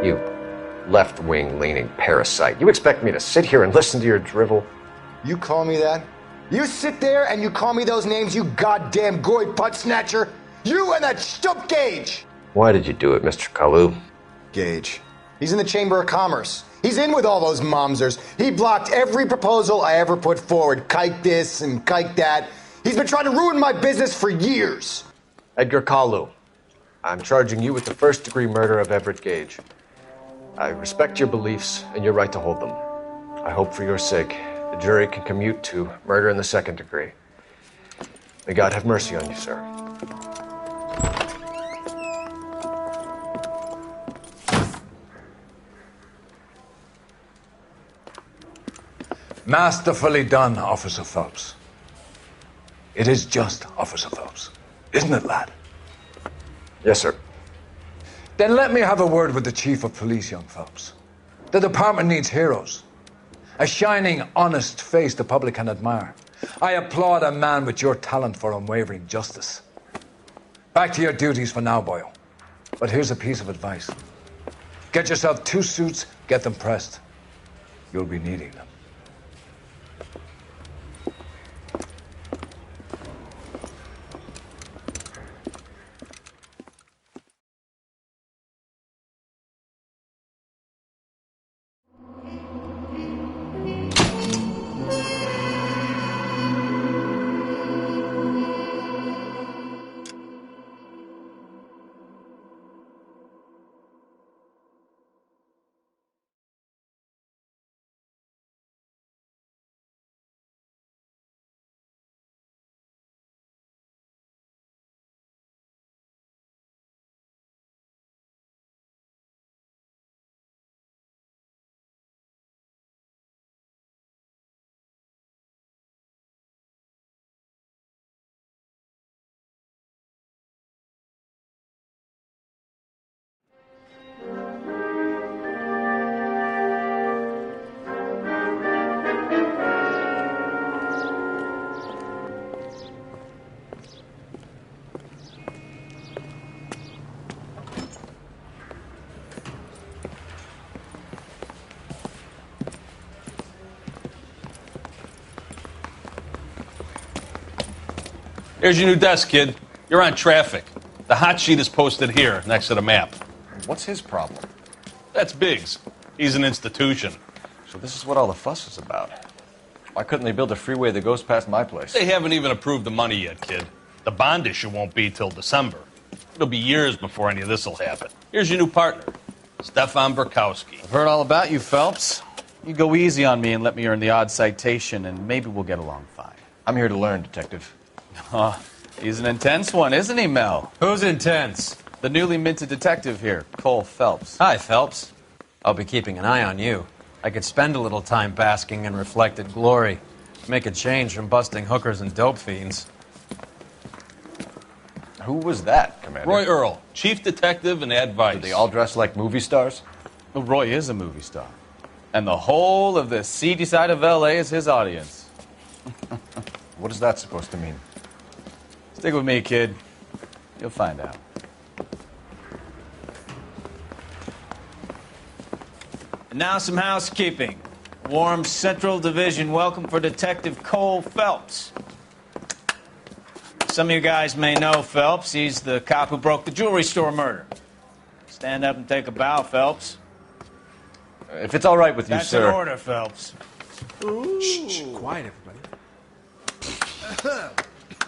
You left-wing leaning parasite. You expect me to sit here and listen to your drivel? You call me that? You sit there and you call me those names, you goddamn goy putt snatcher? You and that stump Gage! Why did you do it, Mr. Kalu? Gage. He's in the Chamber of Commerce. He's in with all those momsers. He blocked every proposal I ever put forward. Kike this and kike that. He's been trying to ruin my business for years. Edgar Kalu, I'm charging you with the first-degree murder of Everett Gage. I respect your beliefs and your right to hold them. I hope for your sake the jury can commute to murder in the second degree. May God have mercy on you, sir. Masterfully done, Officer Phelps. It is just Officer Phelps. Isn't it, lad? Yes, sir. Then let me have a word with the Chief of Police, young Phelps. The department needs heroes. A shining, honest face the public can admire. I applaud a man with your talent for unwavering justice. Back to your duties for now, boyo. But here's a piece of advice. Get yourself 2 suits, get them pressed. You'll be needing them. Here's your new desk, kid. You're on traffic. The hot sheet is posted here, next to the map. What's his problem? That's Biggs. He's an institution. So this is what all the fuss is about. Why couldn't they build a freeway that goes past my place? They haven't even approved the money yet, kid. The bond issue won't be till December. It'll be years before any of this will happen. Here's your new partner, Stefan Burkowski. I've heard all about you, Phelps. You go easy on me and let me earn the odd citation, and maybe we'll get along fine. I'm here to learn, Detective. He's an intense one, isn't he, Mel? Who's intense? The newly minted detective here, Cole Phelps. Hi, Phelps. I'll be keeping an eye on you. I could spend a little time basking in reflected glory. Make a change from busting hookers and dope fiends. Who was that, Commander? Roy Earl, chief detective and advice. Do they all dress like movie stars? Well, Roy is a movie star. And the whole of the seedy side of L.A. is his audience. What is that supposed to mean? Stick with me, kid. You'll find out. And now some housekeeping. Warm Central Division welcome for Detective Cole Phelps. Some of you guys may know Phelps. He's the cop who broke the jewelry store murder. Stand up and take a bow, Phelps. If it's all right with you, That's sir. That's an order, Phelps. Shh, quiet, everybody.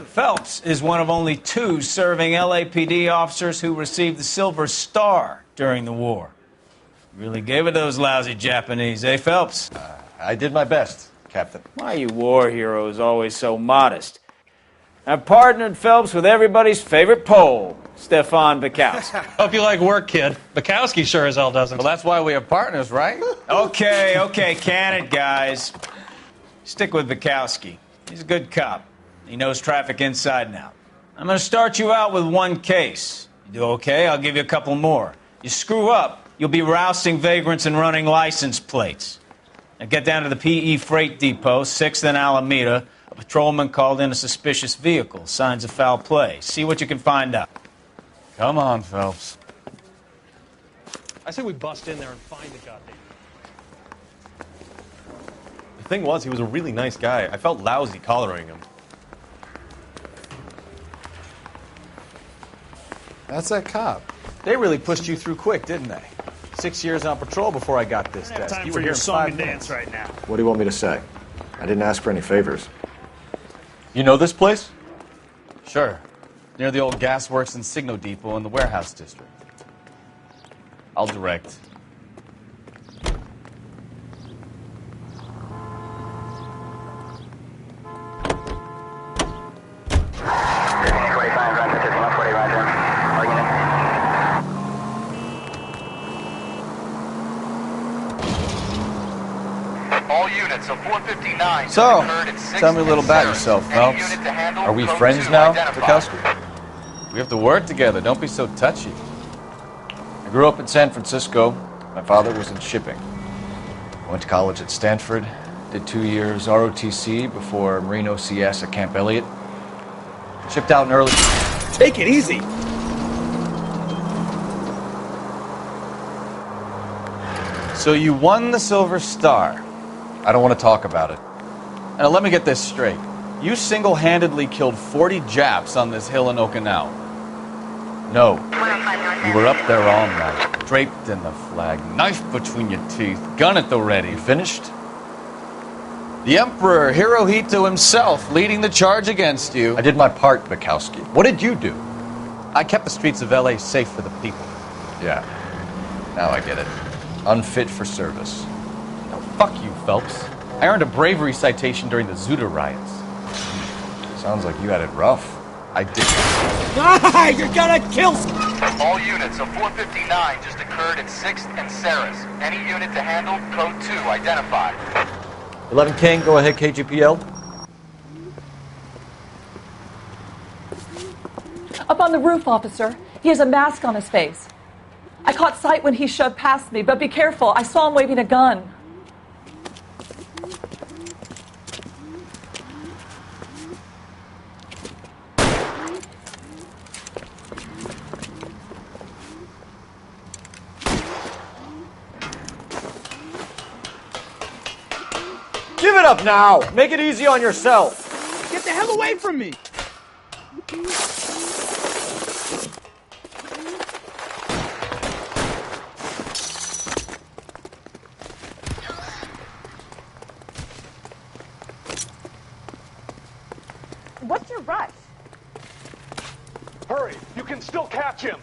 Phelps is one of only 2 serving LAPD officers who received the Silver Star during the war. Really gave it those lousy Japanese, eh, Phelps? I did my best, Captain. Why are you war heroes always so modest? I've partnered Phelps with everybody's favorite Pole, Stefan Bukowski. Hope you like work, kid. Bukowski sure as hell doesn't. Well, that's why we have partners, right? Okay, can it, guys. Stick with Bukowski. He's a good cop. He knows traffic inside and out. I'm going to start you out with 1 case. You do okay, I'll give you a couple more. You screw up, you'll be rousting vagrants and running license plates. Now get down to the PE Freight Depot, 6th and Alameda. A patrolman called in a suspicious vehicle. Signs of foul play. See what you can find out. Come on, Phelps. I say we bust in there and find the goddamn. The thing was, he was a really nice guy. I felt lousy collaring him. That's that cop. They really pushed you through quick, didn't they? 6 years on patrol before I got this desk. Time You for were here your in song 5 and minutes. dance right now. What do you want me to say? I didn't ask for any favors. You know this place? Sure. Near the old gasworks and Signo Depot in the warehouse district. I'll direct. All units of 459. So, tell me a little about yourself, Phelps. Are we friends now, Bukowski? We have to work together. Don't be so touchy. I grew up in San Francisco. My father was in shipping. I went to college at Stanford, did 2 years ROTC before Marine OCS at Camp Elliott. Shipped out in early... Take it easy. So you won the Silver Star. I don't want to talk about it. Now let me get this straight. You single-handedly killed 40 Japs on this hill in Okinawa. No. You were up there all night, draped in the flag, knife between your teeth, gun at the ready. You finished? The Emperor Hirohito himself leading the charge against you. I did my part, Bukowski. What did you do? I kept the streets of L.A. safe for the people. Yeah. Now I get it. Unfit for service. No, fuck you, Phelps. I earned a bravery citation during the Zuda riots. Sounds like you had it rough. I did. Ah, you're gonna kill... All units of 459 just occurred at 6th and Saris. Any unit to handle, code 2, identified. 11 King, go ahead, KGPL. Up on the roof, officer. He has a mask on his face. I caught sight when he shoved past me, but be careful. I saw him waving a gun. Give it up now! Make it easy on yourself! Get the hell away from me! What's your rush? Hurry! You can still catch him!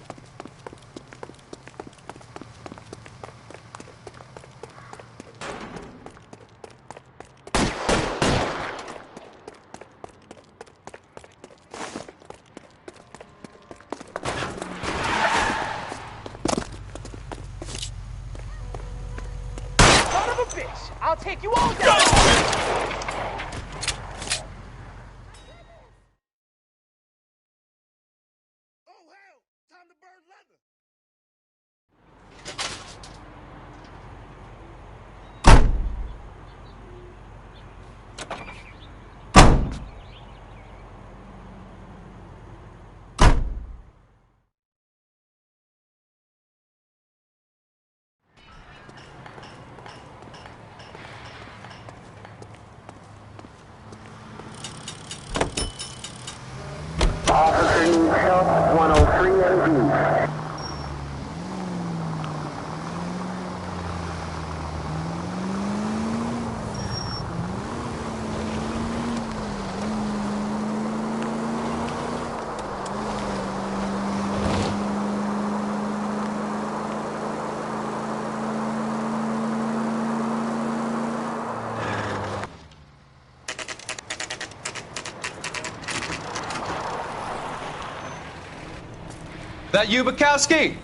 That you, Bukowski?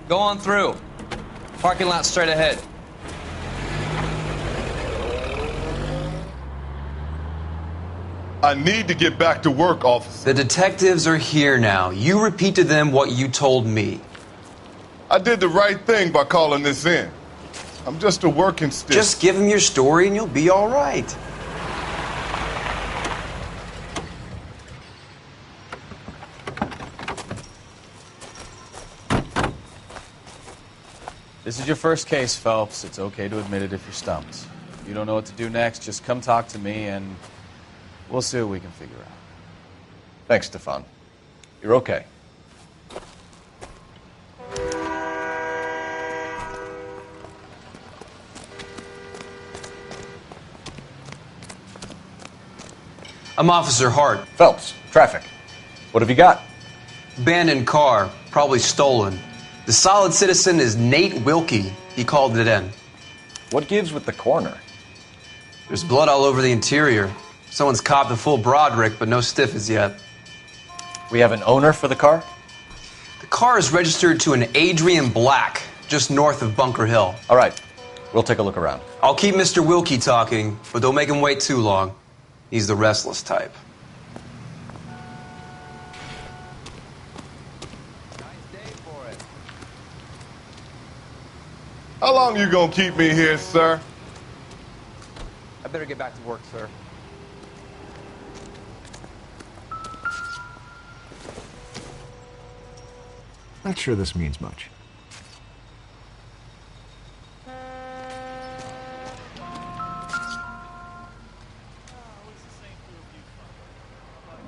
Go on through. Parking lot straight ahead. I need to get back to work, officer. The detectives are here now. You repeat to them what you told me. I did the right thing by calling this in. I'm just a working stick. Just give them your story and you'll be all right. This is your first case, Phelps. It's okay to admit it if you're stumped. If you don't know what to do next, just come talk to me and we'll see what we can figure out. Thanks, Stefan. You're okay. I'm Officer Hart. Phelps, traffic. What have you got? Abandoned car, probably stolen. The solid citizen is Nate Wilkie. He called it in. What gives with the coroner? There's blood all over the interior. Someone's copped a full Broderick, but no stiff as yet. We have an owner for the car? The car is registered to an Adrian Black, just north of Bunker Hill. All right. We'll take a look around. I'll keep Mr. Wilkie talking, but don't make him wait too long. He's the restless type. How long you gonna keep me here, sir? I better get back to work, sir. Not sure this means much.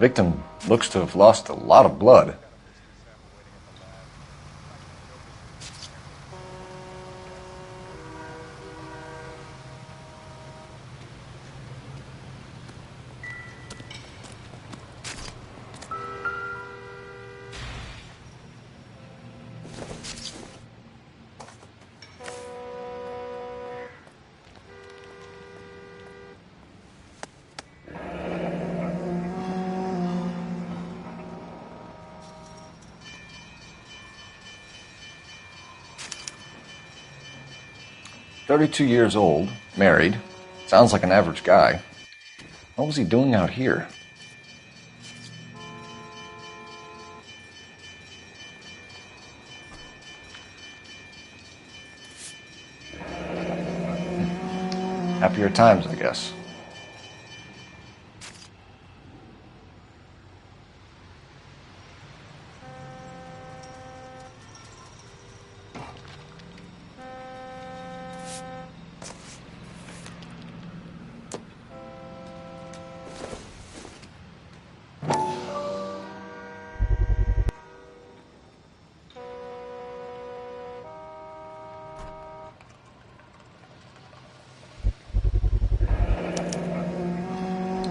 Victim looks to have lost a lot of blood. "32 years old, married. Sounds like an average guy. What was he doing out here?" Happier times, I guess.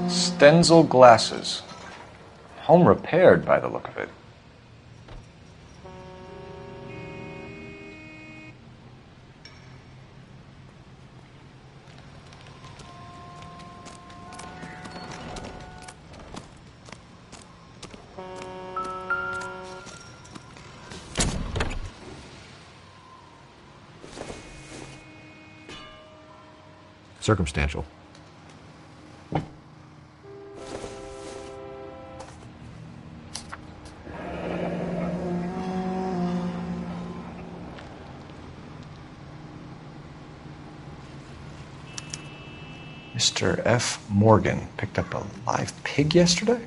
Stenzel glasses. Home repaired by the look of it. Circumstantial. Mr. F. Morgan picked up a live pig yesterday?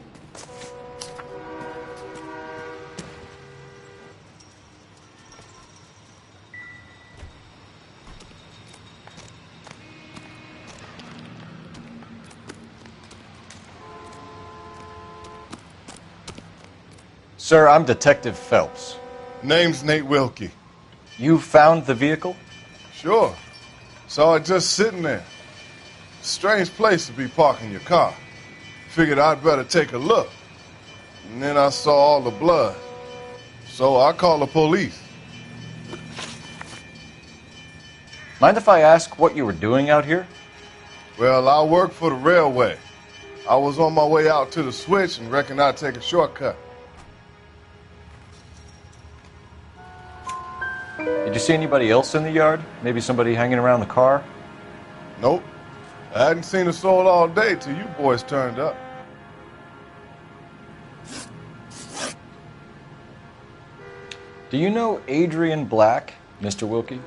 Sir, I'm Detective Phelps. Name's Nate Wilkie. You found the vehicle? Sure. Saw it just sitting there. Strange place to be parking your car. Figured I'd better take a look. And then I saw all the blood. So I called the police. Mind if I ask what you were doing out here? Well, I work for the railway. I was on my way out to the switch and reckoned I'd take a shortcut. Did you see anybody else in the yard? Maybe somebody hanging around the car? Nope. I hadn't seen a soul all day till you boys turned up. Do you know Adrian Black, Mr. Wilkie?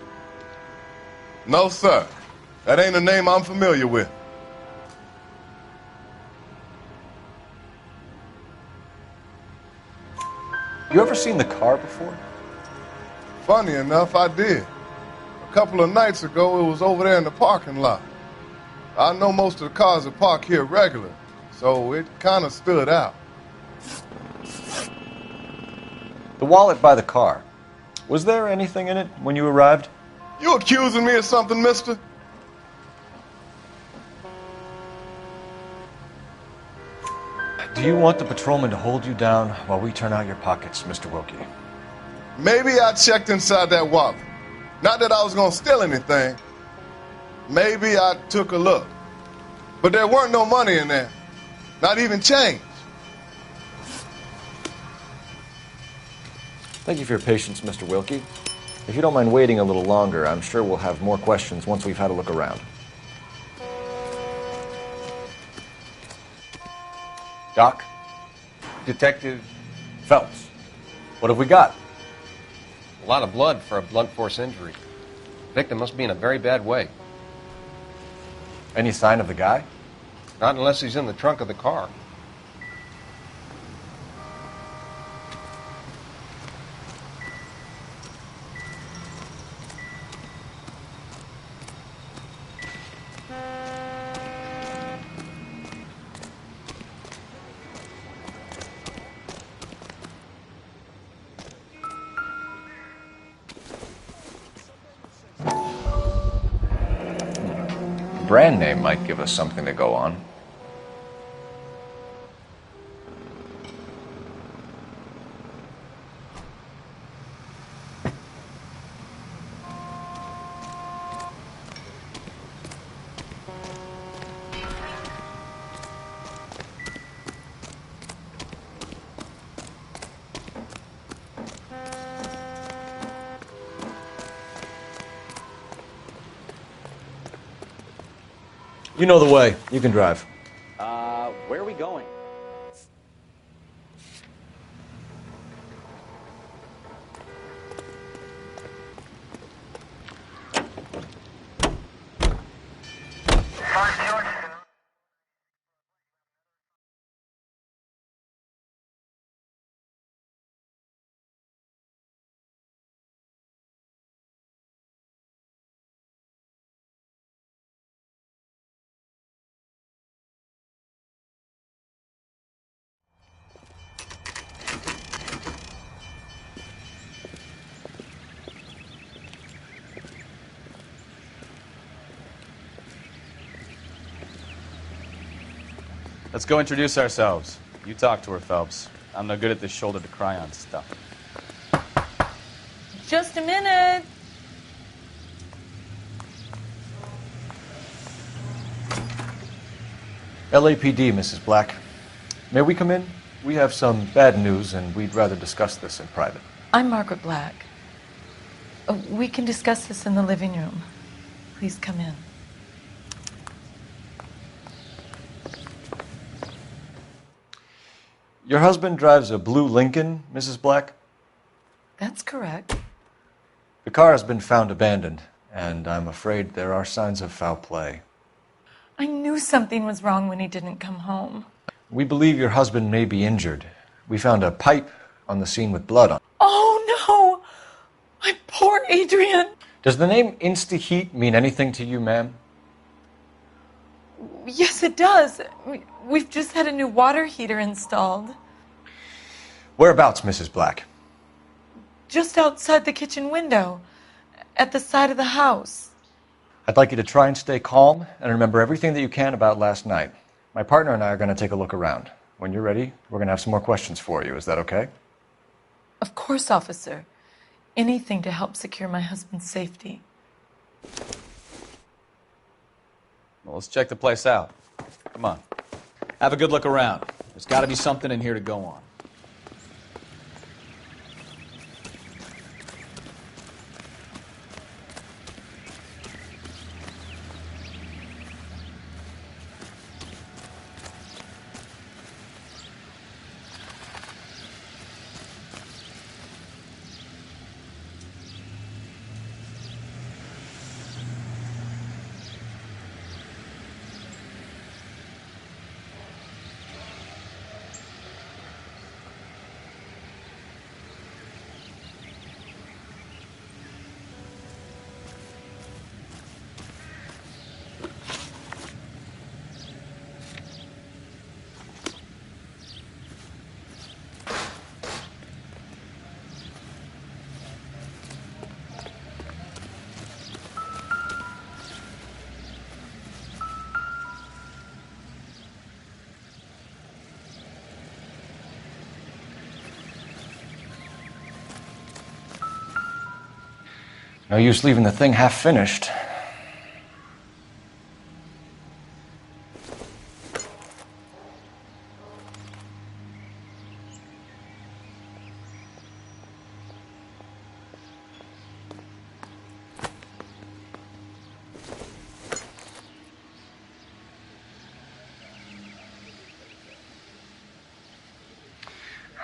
No, sir. That ain't a name I'm familiar with. You ever seen the car before? Funny enough, I did. A couple of nights ago, it was over there in the parking lot. I know most of the cars are parked here regular, so it kind of stood out. The wallet by the car. Was there anything in it when you arrived? You accusing me of something, mister? Do you want the patrolman to hold you down while we turn out your pockets, Mr. Wilkie? Maybe I checked inside that wallet. Not that I was going to steal anything. Maybe I took a look. But there weren't no money in there. Not even change. Thank you for your patience, Mr. Wilkie. If you don't mind waiting a little longer, I'm sure we'll have more questions once we've had a look around. Doc? Detective Phelps. What have we got? A lot of blood for a blunt force injury. The victim must be in a very bad way. Any sign of the guy? Not unless he's in the trunk of the car. Brand name might give us something to go on. You know the way. You can drive. Where are we going? Let's go introduce ourselves. You talk to her, Phelps. I'm no good at this shoulder to cry on stuff. Just a minute. LAPD, Mrs. Black. May we come in? We have some bad news, and we'd rather discuss this in private. I'm Margaret Black. We can discuss this in the living room. Please come in. Your husband drives a blue Lincoln, Mrs. Black? That's correct. The car has been found abandoned, and I'm afraid there are signs of foul play. I knew something was wrong when he didn't come home. We believe your husband may be injured. We found a pipe on the scene with blood on it. Oh, no! My poor Adrian! Does the name Insta-Heat mean anything to you, ma'am? Yes, it does. We've just had a new water heater installed. Whereabouts, Mrs. Black? Just outside the kitchen window, at the side of the house. I'd like you to try and stay calm and remember everything that you can about last night. My partner and I are going to take a look around. When you're ready, we're going to have some more questions for you. Is that okay? Of course, officer. Anything to help secure my husband's safety. Well, let's check the place out. Come on. Have a good look around. There's got to be something in here to go on. No use leaving the thing half finished.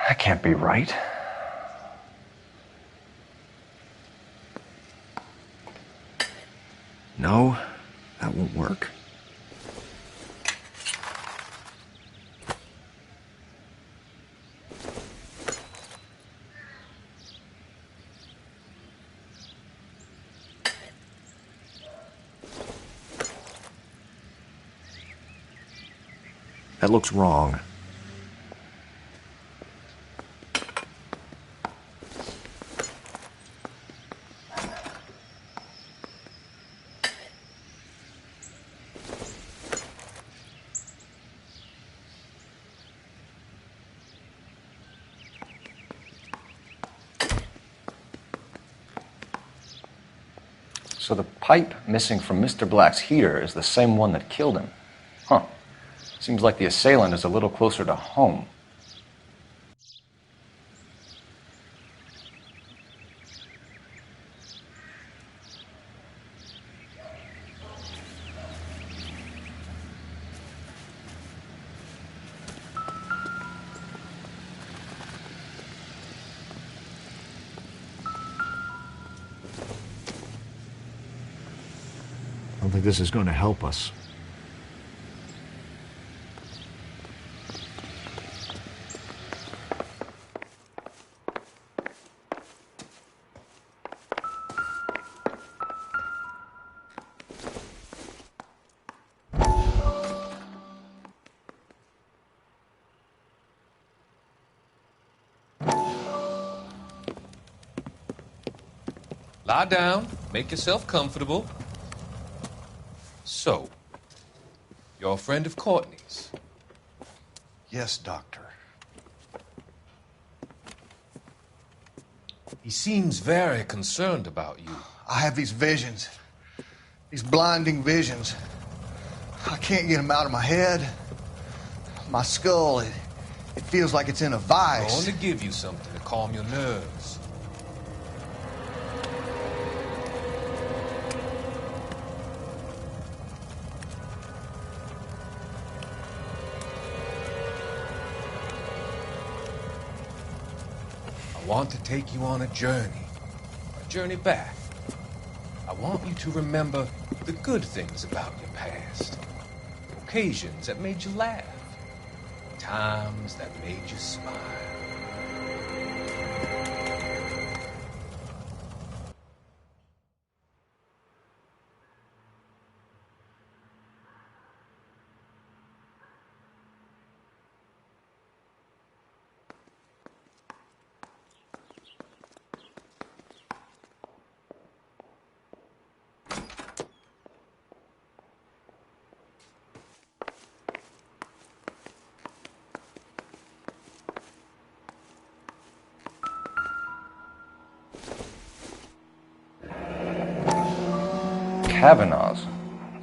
That can't be right. No, that won't work. That looks wrong. So the pipe missing from Mr. Black's heater is the same one that killed him. Huh. Seems like the assailant is a little closer to home. I don't think this is going to help us. Lie down, make yourself comfortable. So, you're a friend of Courtney's? Yes, Doctor. He seems very concerned about you. I have these visions. These blinding visions. I can't get them out of my head. My skull, it feels like it's in a vice. I want to give you something to calm your nerves. I want to take you on a journey back. I want you to remember the good things about your past, occasions that made you laugh, times that made you smile. Kavanaugh's.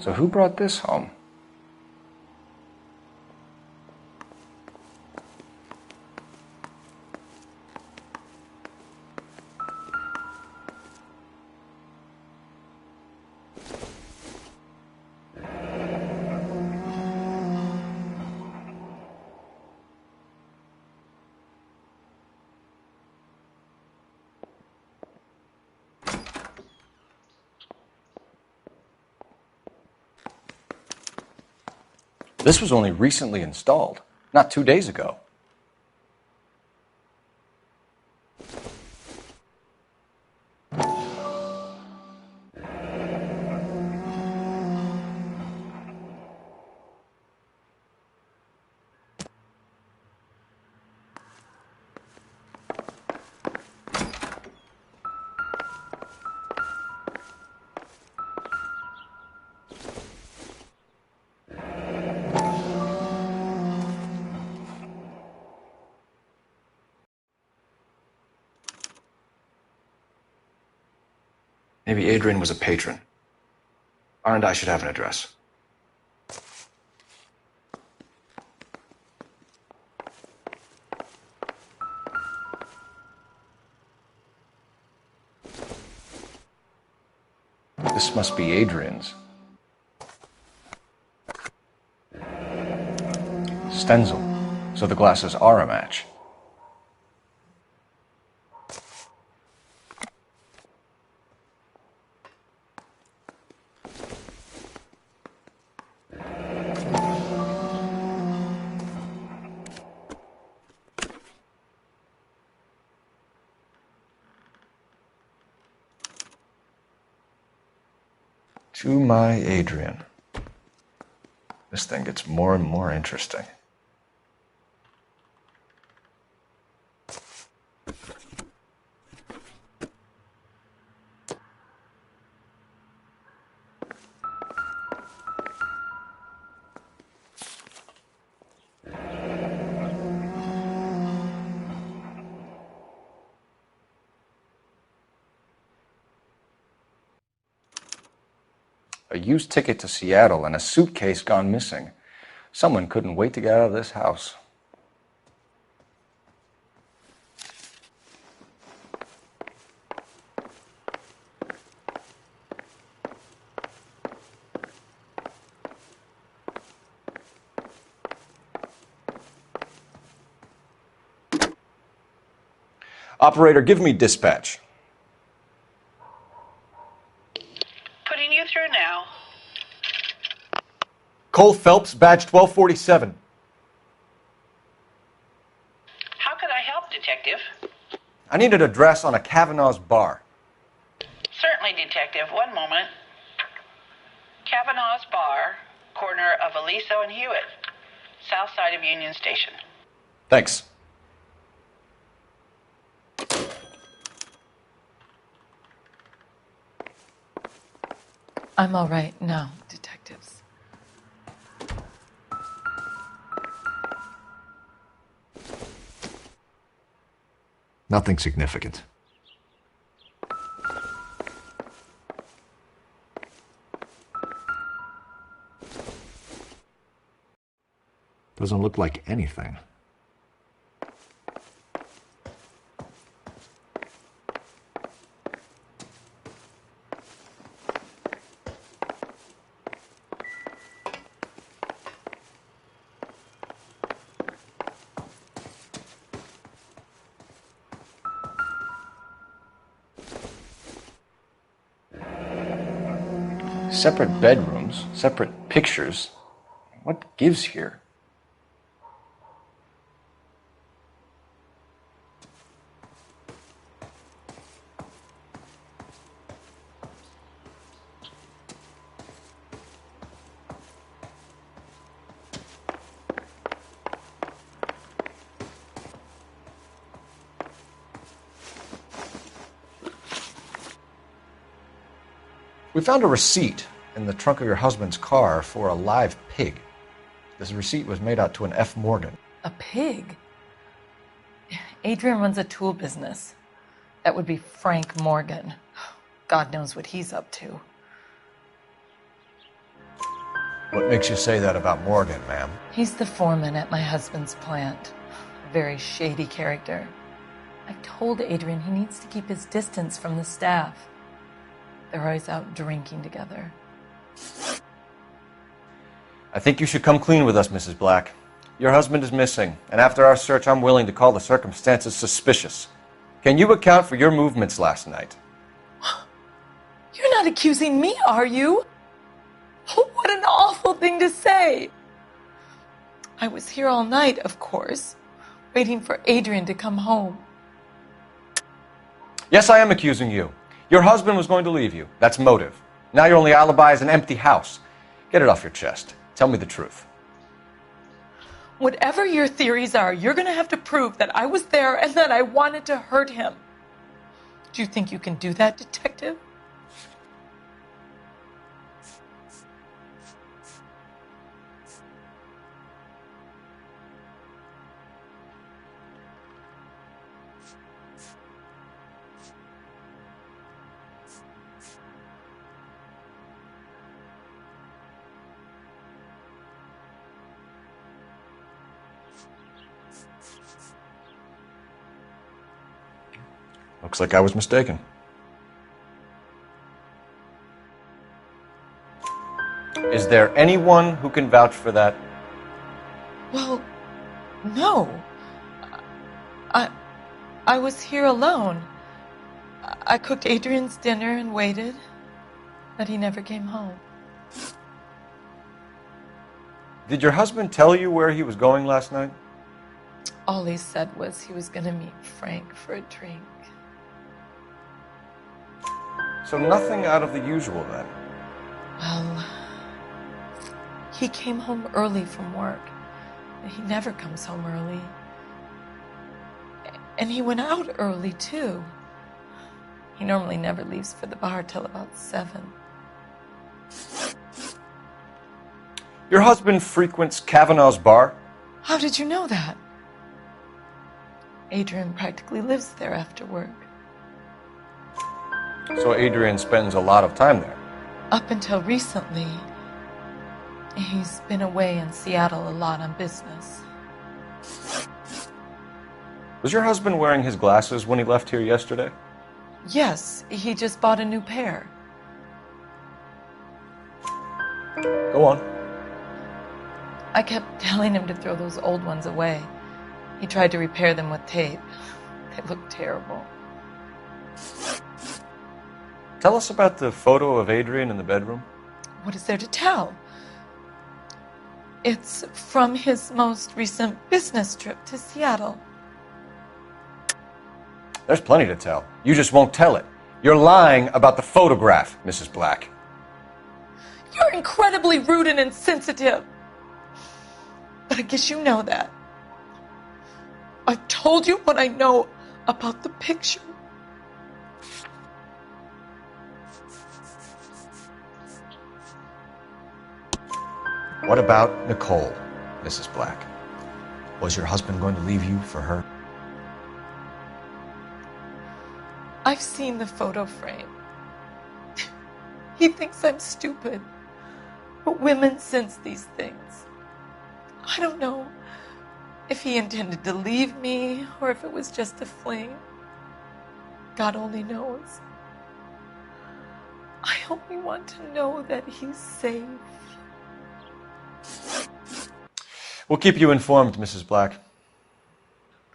So who brought this home? This was only recently installed, not 2 days ago. Maybe Adrian was a patron. R and I should have an address. This must be Adrian's. Stenzel. So the glasses are a match. To my Adrian. This thing gets more and more interesting. A used ticket to Seattle and a suitcase gone missing. Someone couldn't wait to get out of this house. Operator, give me dispatch. Putting you through now. Cole Phelps, badge 1247. How could I help, Detective? I need an address on a Kavanaugh's bar. Certainly, Detective. One moment. Kavanaugh's Bar, corner of Aliso and Hewitt, south side of Union Station. Thanks. I'm all right now, detectives. Nothing significant. Doesn't look like anything. Separate bedrooms, separate pictures. What gives here? We found a receipt in the trunk of your husband's car for a live pig. This receipt was made out to an F. Morgan. A pig? Adrian runs a tool business. That would be Frank Morgan. God knows what he's up to. What makes you say that about Morgan, ma'am? He's the foreman at my husband's plant. A very shady character. I've told Adrian he needs to keep his distance from the staff. They're always out drinking together. I think you should come clean with us, Mrs. Black. Your husband is missing, and after our search, I'm willing to call the circumstances suspicious. Can you account for your movements last night? You're not accusing me, are you? What an awful thing to say. I was here all night, of course, waiting for Adrian to come home. Yes, I am accusing you. Your husband was going to leave you. That's motive. Now your only alibi is an empty house. Get it off your chest. Tell me the truth. Whatever your theories are, you're going to have to prove that I was there and that I wanted to hurt him. Do you think you can do that, detective? Looks like I was mistaken. Is there anyone who can vouch for that? Well, no. I was here alone. I cooked Adrian's dinner and waited, but he never came home. Did your husband tell you where he was going last night? All he said was he was going to meet Frank for a drink. So nothing out of the usual then? Well, he came home early from work. He never comes home early. And he went out early, too. He normally never leaves for the bar till about 7. Your husband frequents Kavanaugh's bar? How did you know that? Adrian practically lives there after work. So Adrian spends a lot of time there? Up until recently, he's been away in Seattle a lot on business. Was your husband wearing his glasses when he left here yesterday? Yes, he just bought a new pair. Go on. I kept telling him to throw those old ones away. He tried to repair them with tape. They looked terrible. Tell us about the photo of Adrian in the bedroom. What is there to tell? It's from his most recent business trip to Seattle. There's plenty to tell. You just won't tell it. You're lying about the photograph, Mrs. Black. You're incredibly rude and insensitive. But I guess you know that. I've told you what I know about the picture. What about Nicole, Mrs. Black? Was your husband going to leave you for her? I've seen the photo frame. He thinks I'm stupid. But women sense these things. I don't know if he intended to leave me or if it was just a fling. God only knows. I only want to know that he's safe. We'll keep you informed, Mrs. Black.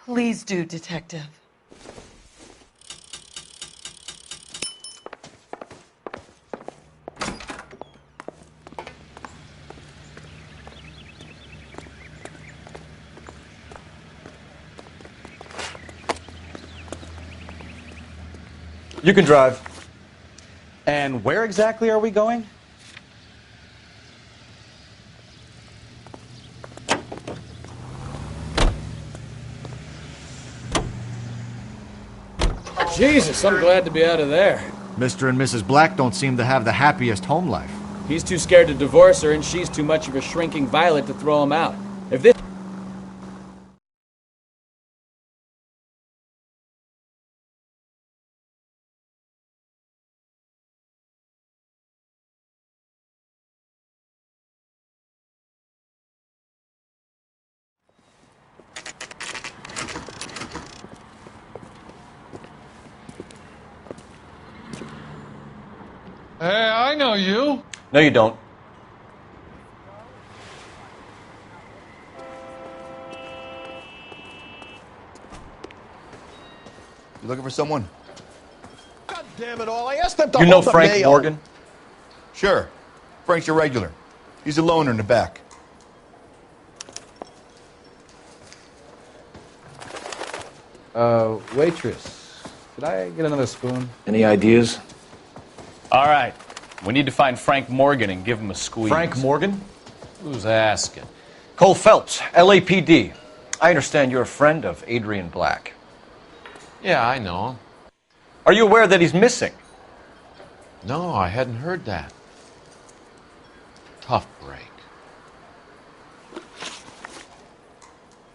Please do, Detective. You can drive. And where exactly are we going? Jesus, I'm glad to be out of there. Mr. and Mrs. Black don't seem to have the happiest home life. He's too scared to divorce her, and she's too much of a shrinking violet to throw him out. If this... Hey, I know you. No, you don't. You looking for someone? God damn it all, I asked them to You know hold the Frank mail. Morgan? Sure. Frank's your regular. He's a loner in the back. Waitress, could I get another spoon? Any ideas? All right. We need to find Frank Morgan and give him a squeeze. Frank Morgan? Who's asking? Cole Phelps, LAPD. I understand you're a friend of Adrian Black. Yeah, I know him. Are you aware that he's missing? No, I hadn't heard that. Tough break.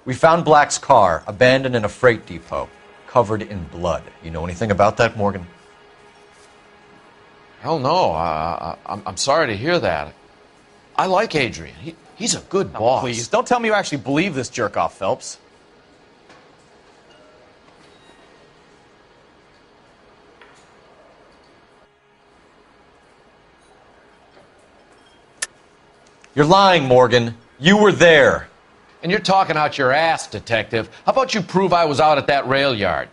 We found Black's car abandoned in a freight depot, covered in blood. You know anything about that, Morgan? Hell no. I'm sorry to hear that. I like Adrian. He's a good boss. Please, don't tell me you actually believe this jerk-off, Phelps. You're lying, Morgan. You were there. And you're talking out your ass, detective. How about you prove I was out at that rail yard?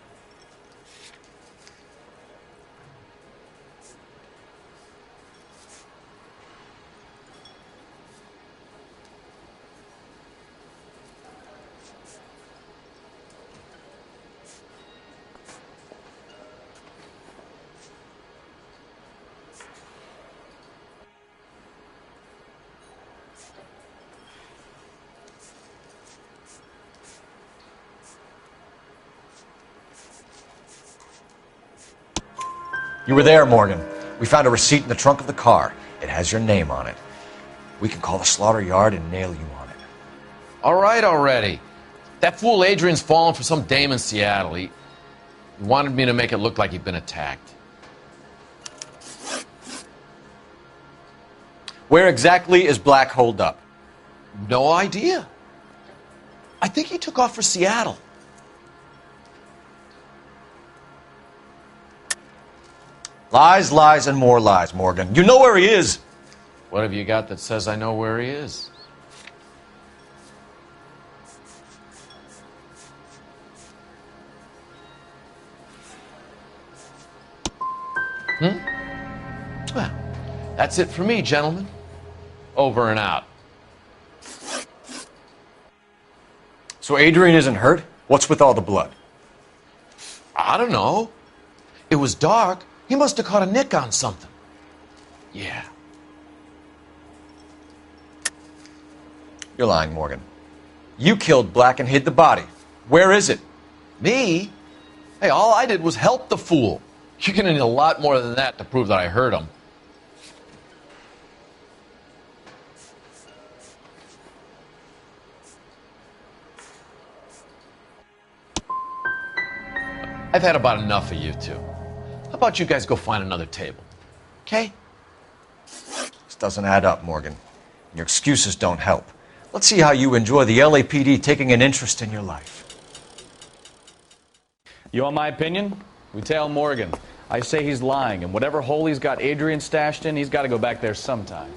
You were there, Morgan. We found a receipt in the trunk of the car. It has your name on it. We can call the slaughter yard and nail you on it. All right already. That fool Adrian's fallen for some dame in Seattle. He wanted me to make it look like he'd been attacked. Where exactly is Black holed up? No idea. I think he took off for Seattle. Lies, lies, and more lies, Morgan. You know where he is. What have you got that says I know where he is? Well, that's it for me, gentlemen. Over and out. So Adrian isn't hurt? What's with all the blood? I don't know. It was dark. He must have caught a nick on something. Yeah. You're lying, Morgan. You killed Black and hid the body. Where is it? Me? Hey, all I did was help the fool. You're gonna need a lot more than that to prove that I hurt him. I've had about enough of you two. How about you guys go find another table? Okay? This doesn't add up, Morgan. Your excuses don't help. Let's see how you enjoy the LAPD taking an interest in your life. You want my opinion? We tail Morgan. I say he's lying, and whatever hole he's got Adrian stashed in, he's got to go back there sometime.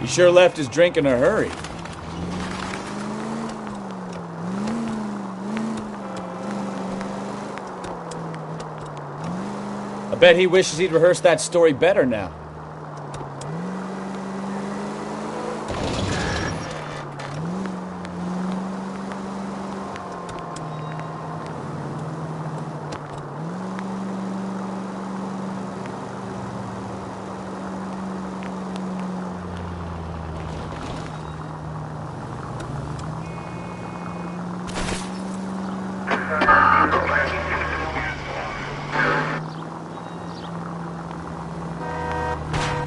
He sure left his drink in a hurry. I bet he wishes he'd rehearsed that story better now.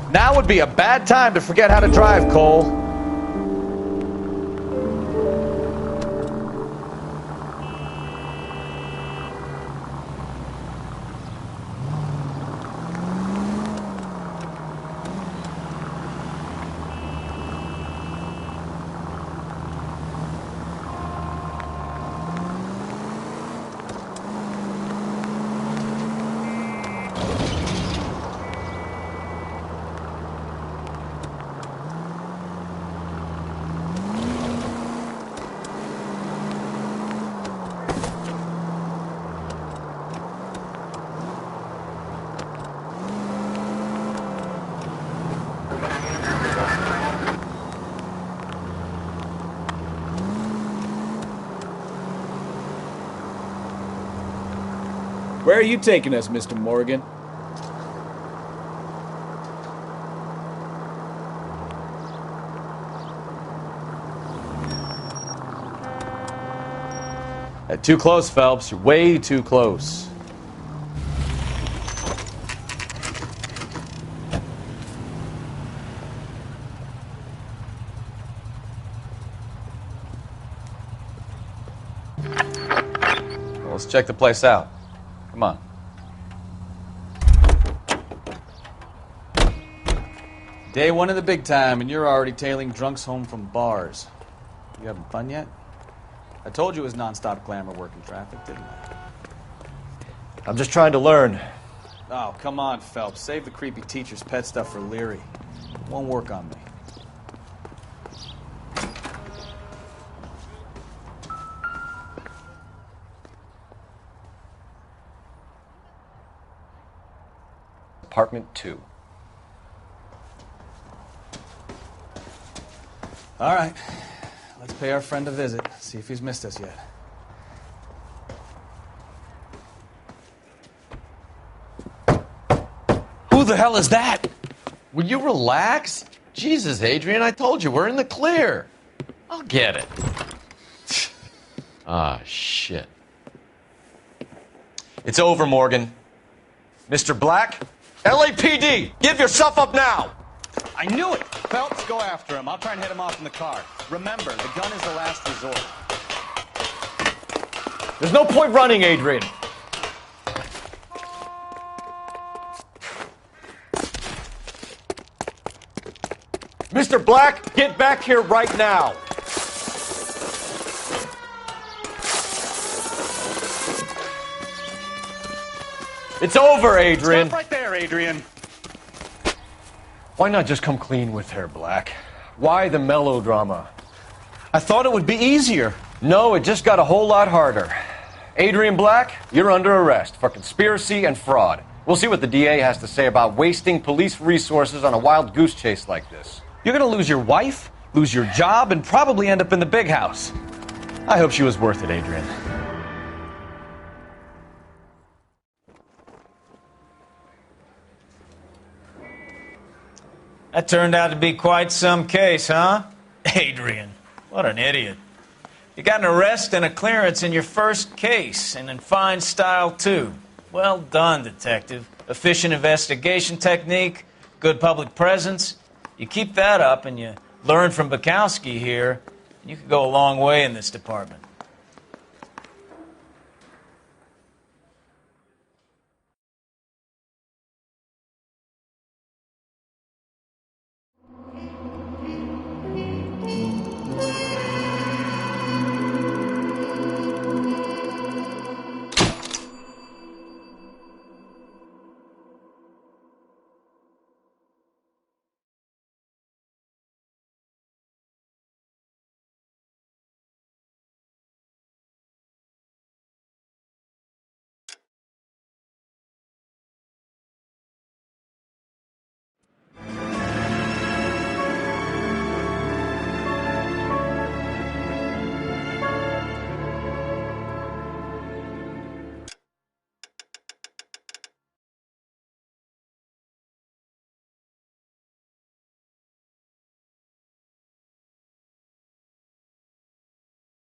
Now would be a bad time to forget how to drive, Cole. Where are you taking us, Mr. Morgan? Too close, Phelps. You're way too close. Well, let's check the place out. Come on. Day one of the big time, and you're already tailing drunks home from bars. You having fun yet? I told you it was non-stop glamour work in traffic, didn't I? I'm just trying to learn. Oh, come on, Phelps. Save the creepy teacher's pet stuff for Leary. It won't work on me. Apartment 2. All right. Let's pay our friend a visit. See if he's missed us yet. Who the hell is that? Will you relax? Jesus, Adrian, I told you, we're in the clear. I'll get it. Ah, shit. It's over, Morgan. Mr. Black, LAPD, give yourself up now! I knew it! Phelps, go after him. I'll try and hit him off in the car. Remember, the gun is the last resort. There's no point running, Adrian. Mr. Black, get back here right now. It's over, Adrian. Stop right there, Adrian. Why not just come clean with her, Black? Why the melodrama? I thought it would be easier. No, it just got a whole lot harder. Adrian Black, you're under arrest for conspiracy and fraud. We'll see what the DA has to say about wasting police resources on a wild goose chase like this. You're gonna lose your wife, lose your job, and probably end up in the big house. I hope she was worth it, Adrian. That turned out to be quite some case, huh? Adrian, what an idiot. You got an arrest and a clearance in your first case, and in fine style, too. Well done, detective. Efficient investigation technique, good public presence. You keep that up and you learn from Bukowski here, and you could go a long way in this department.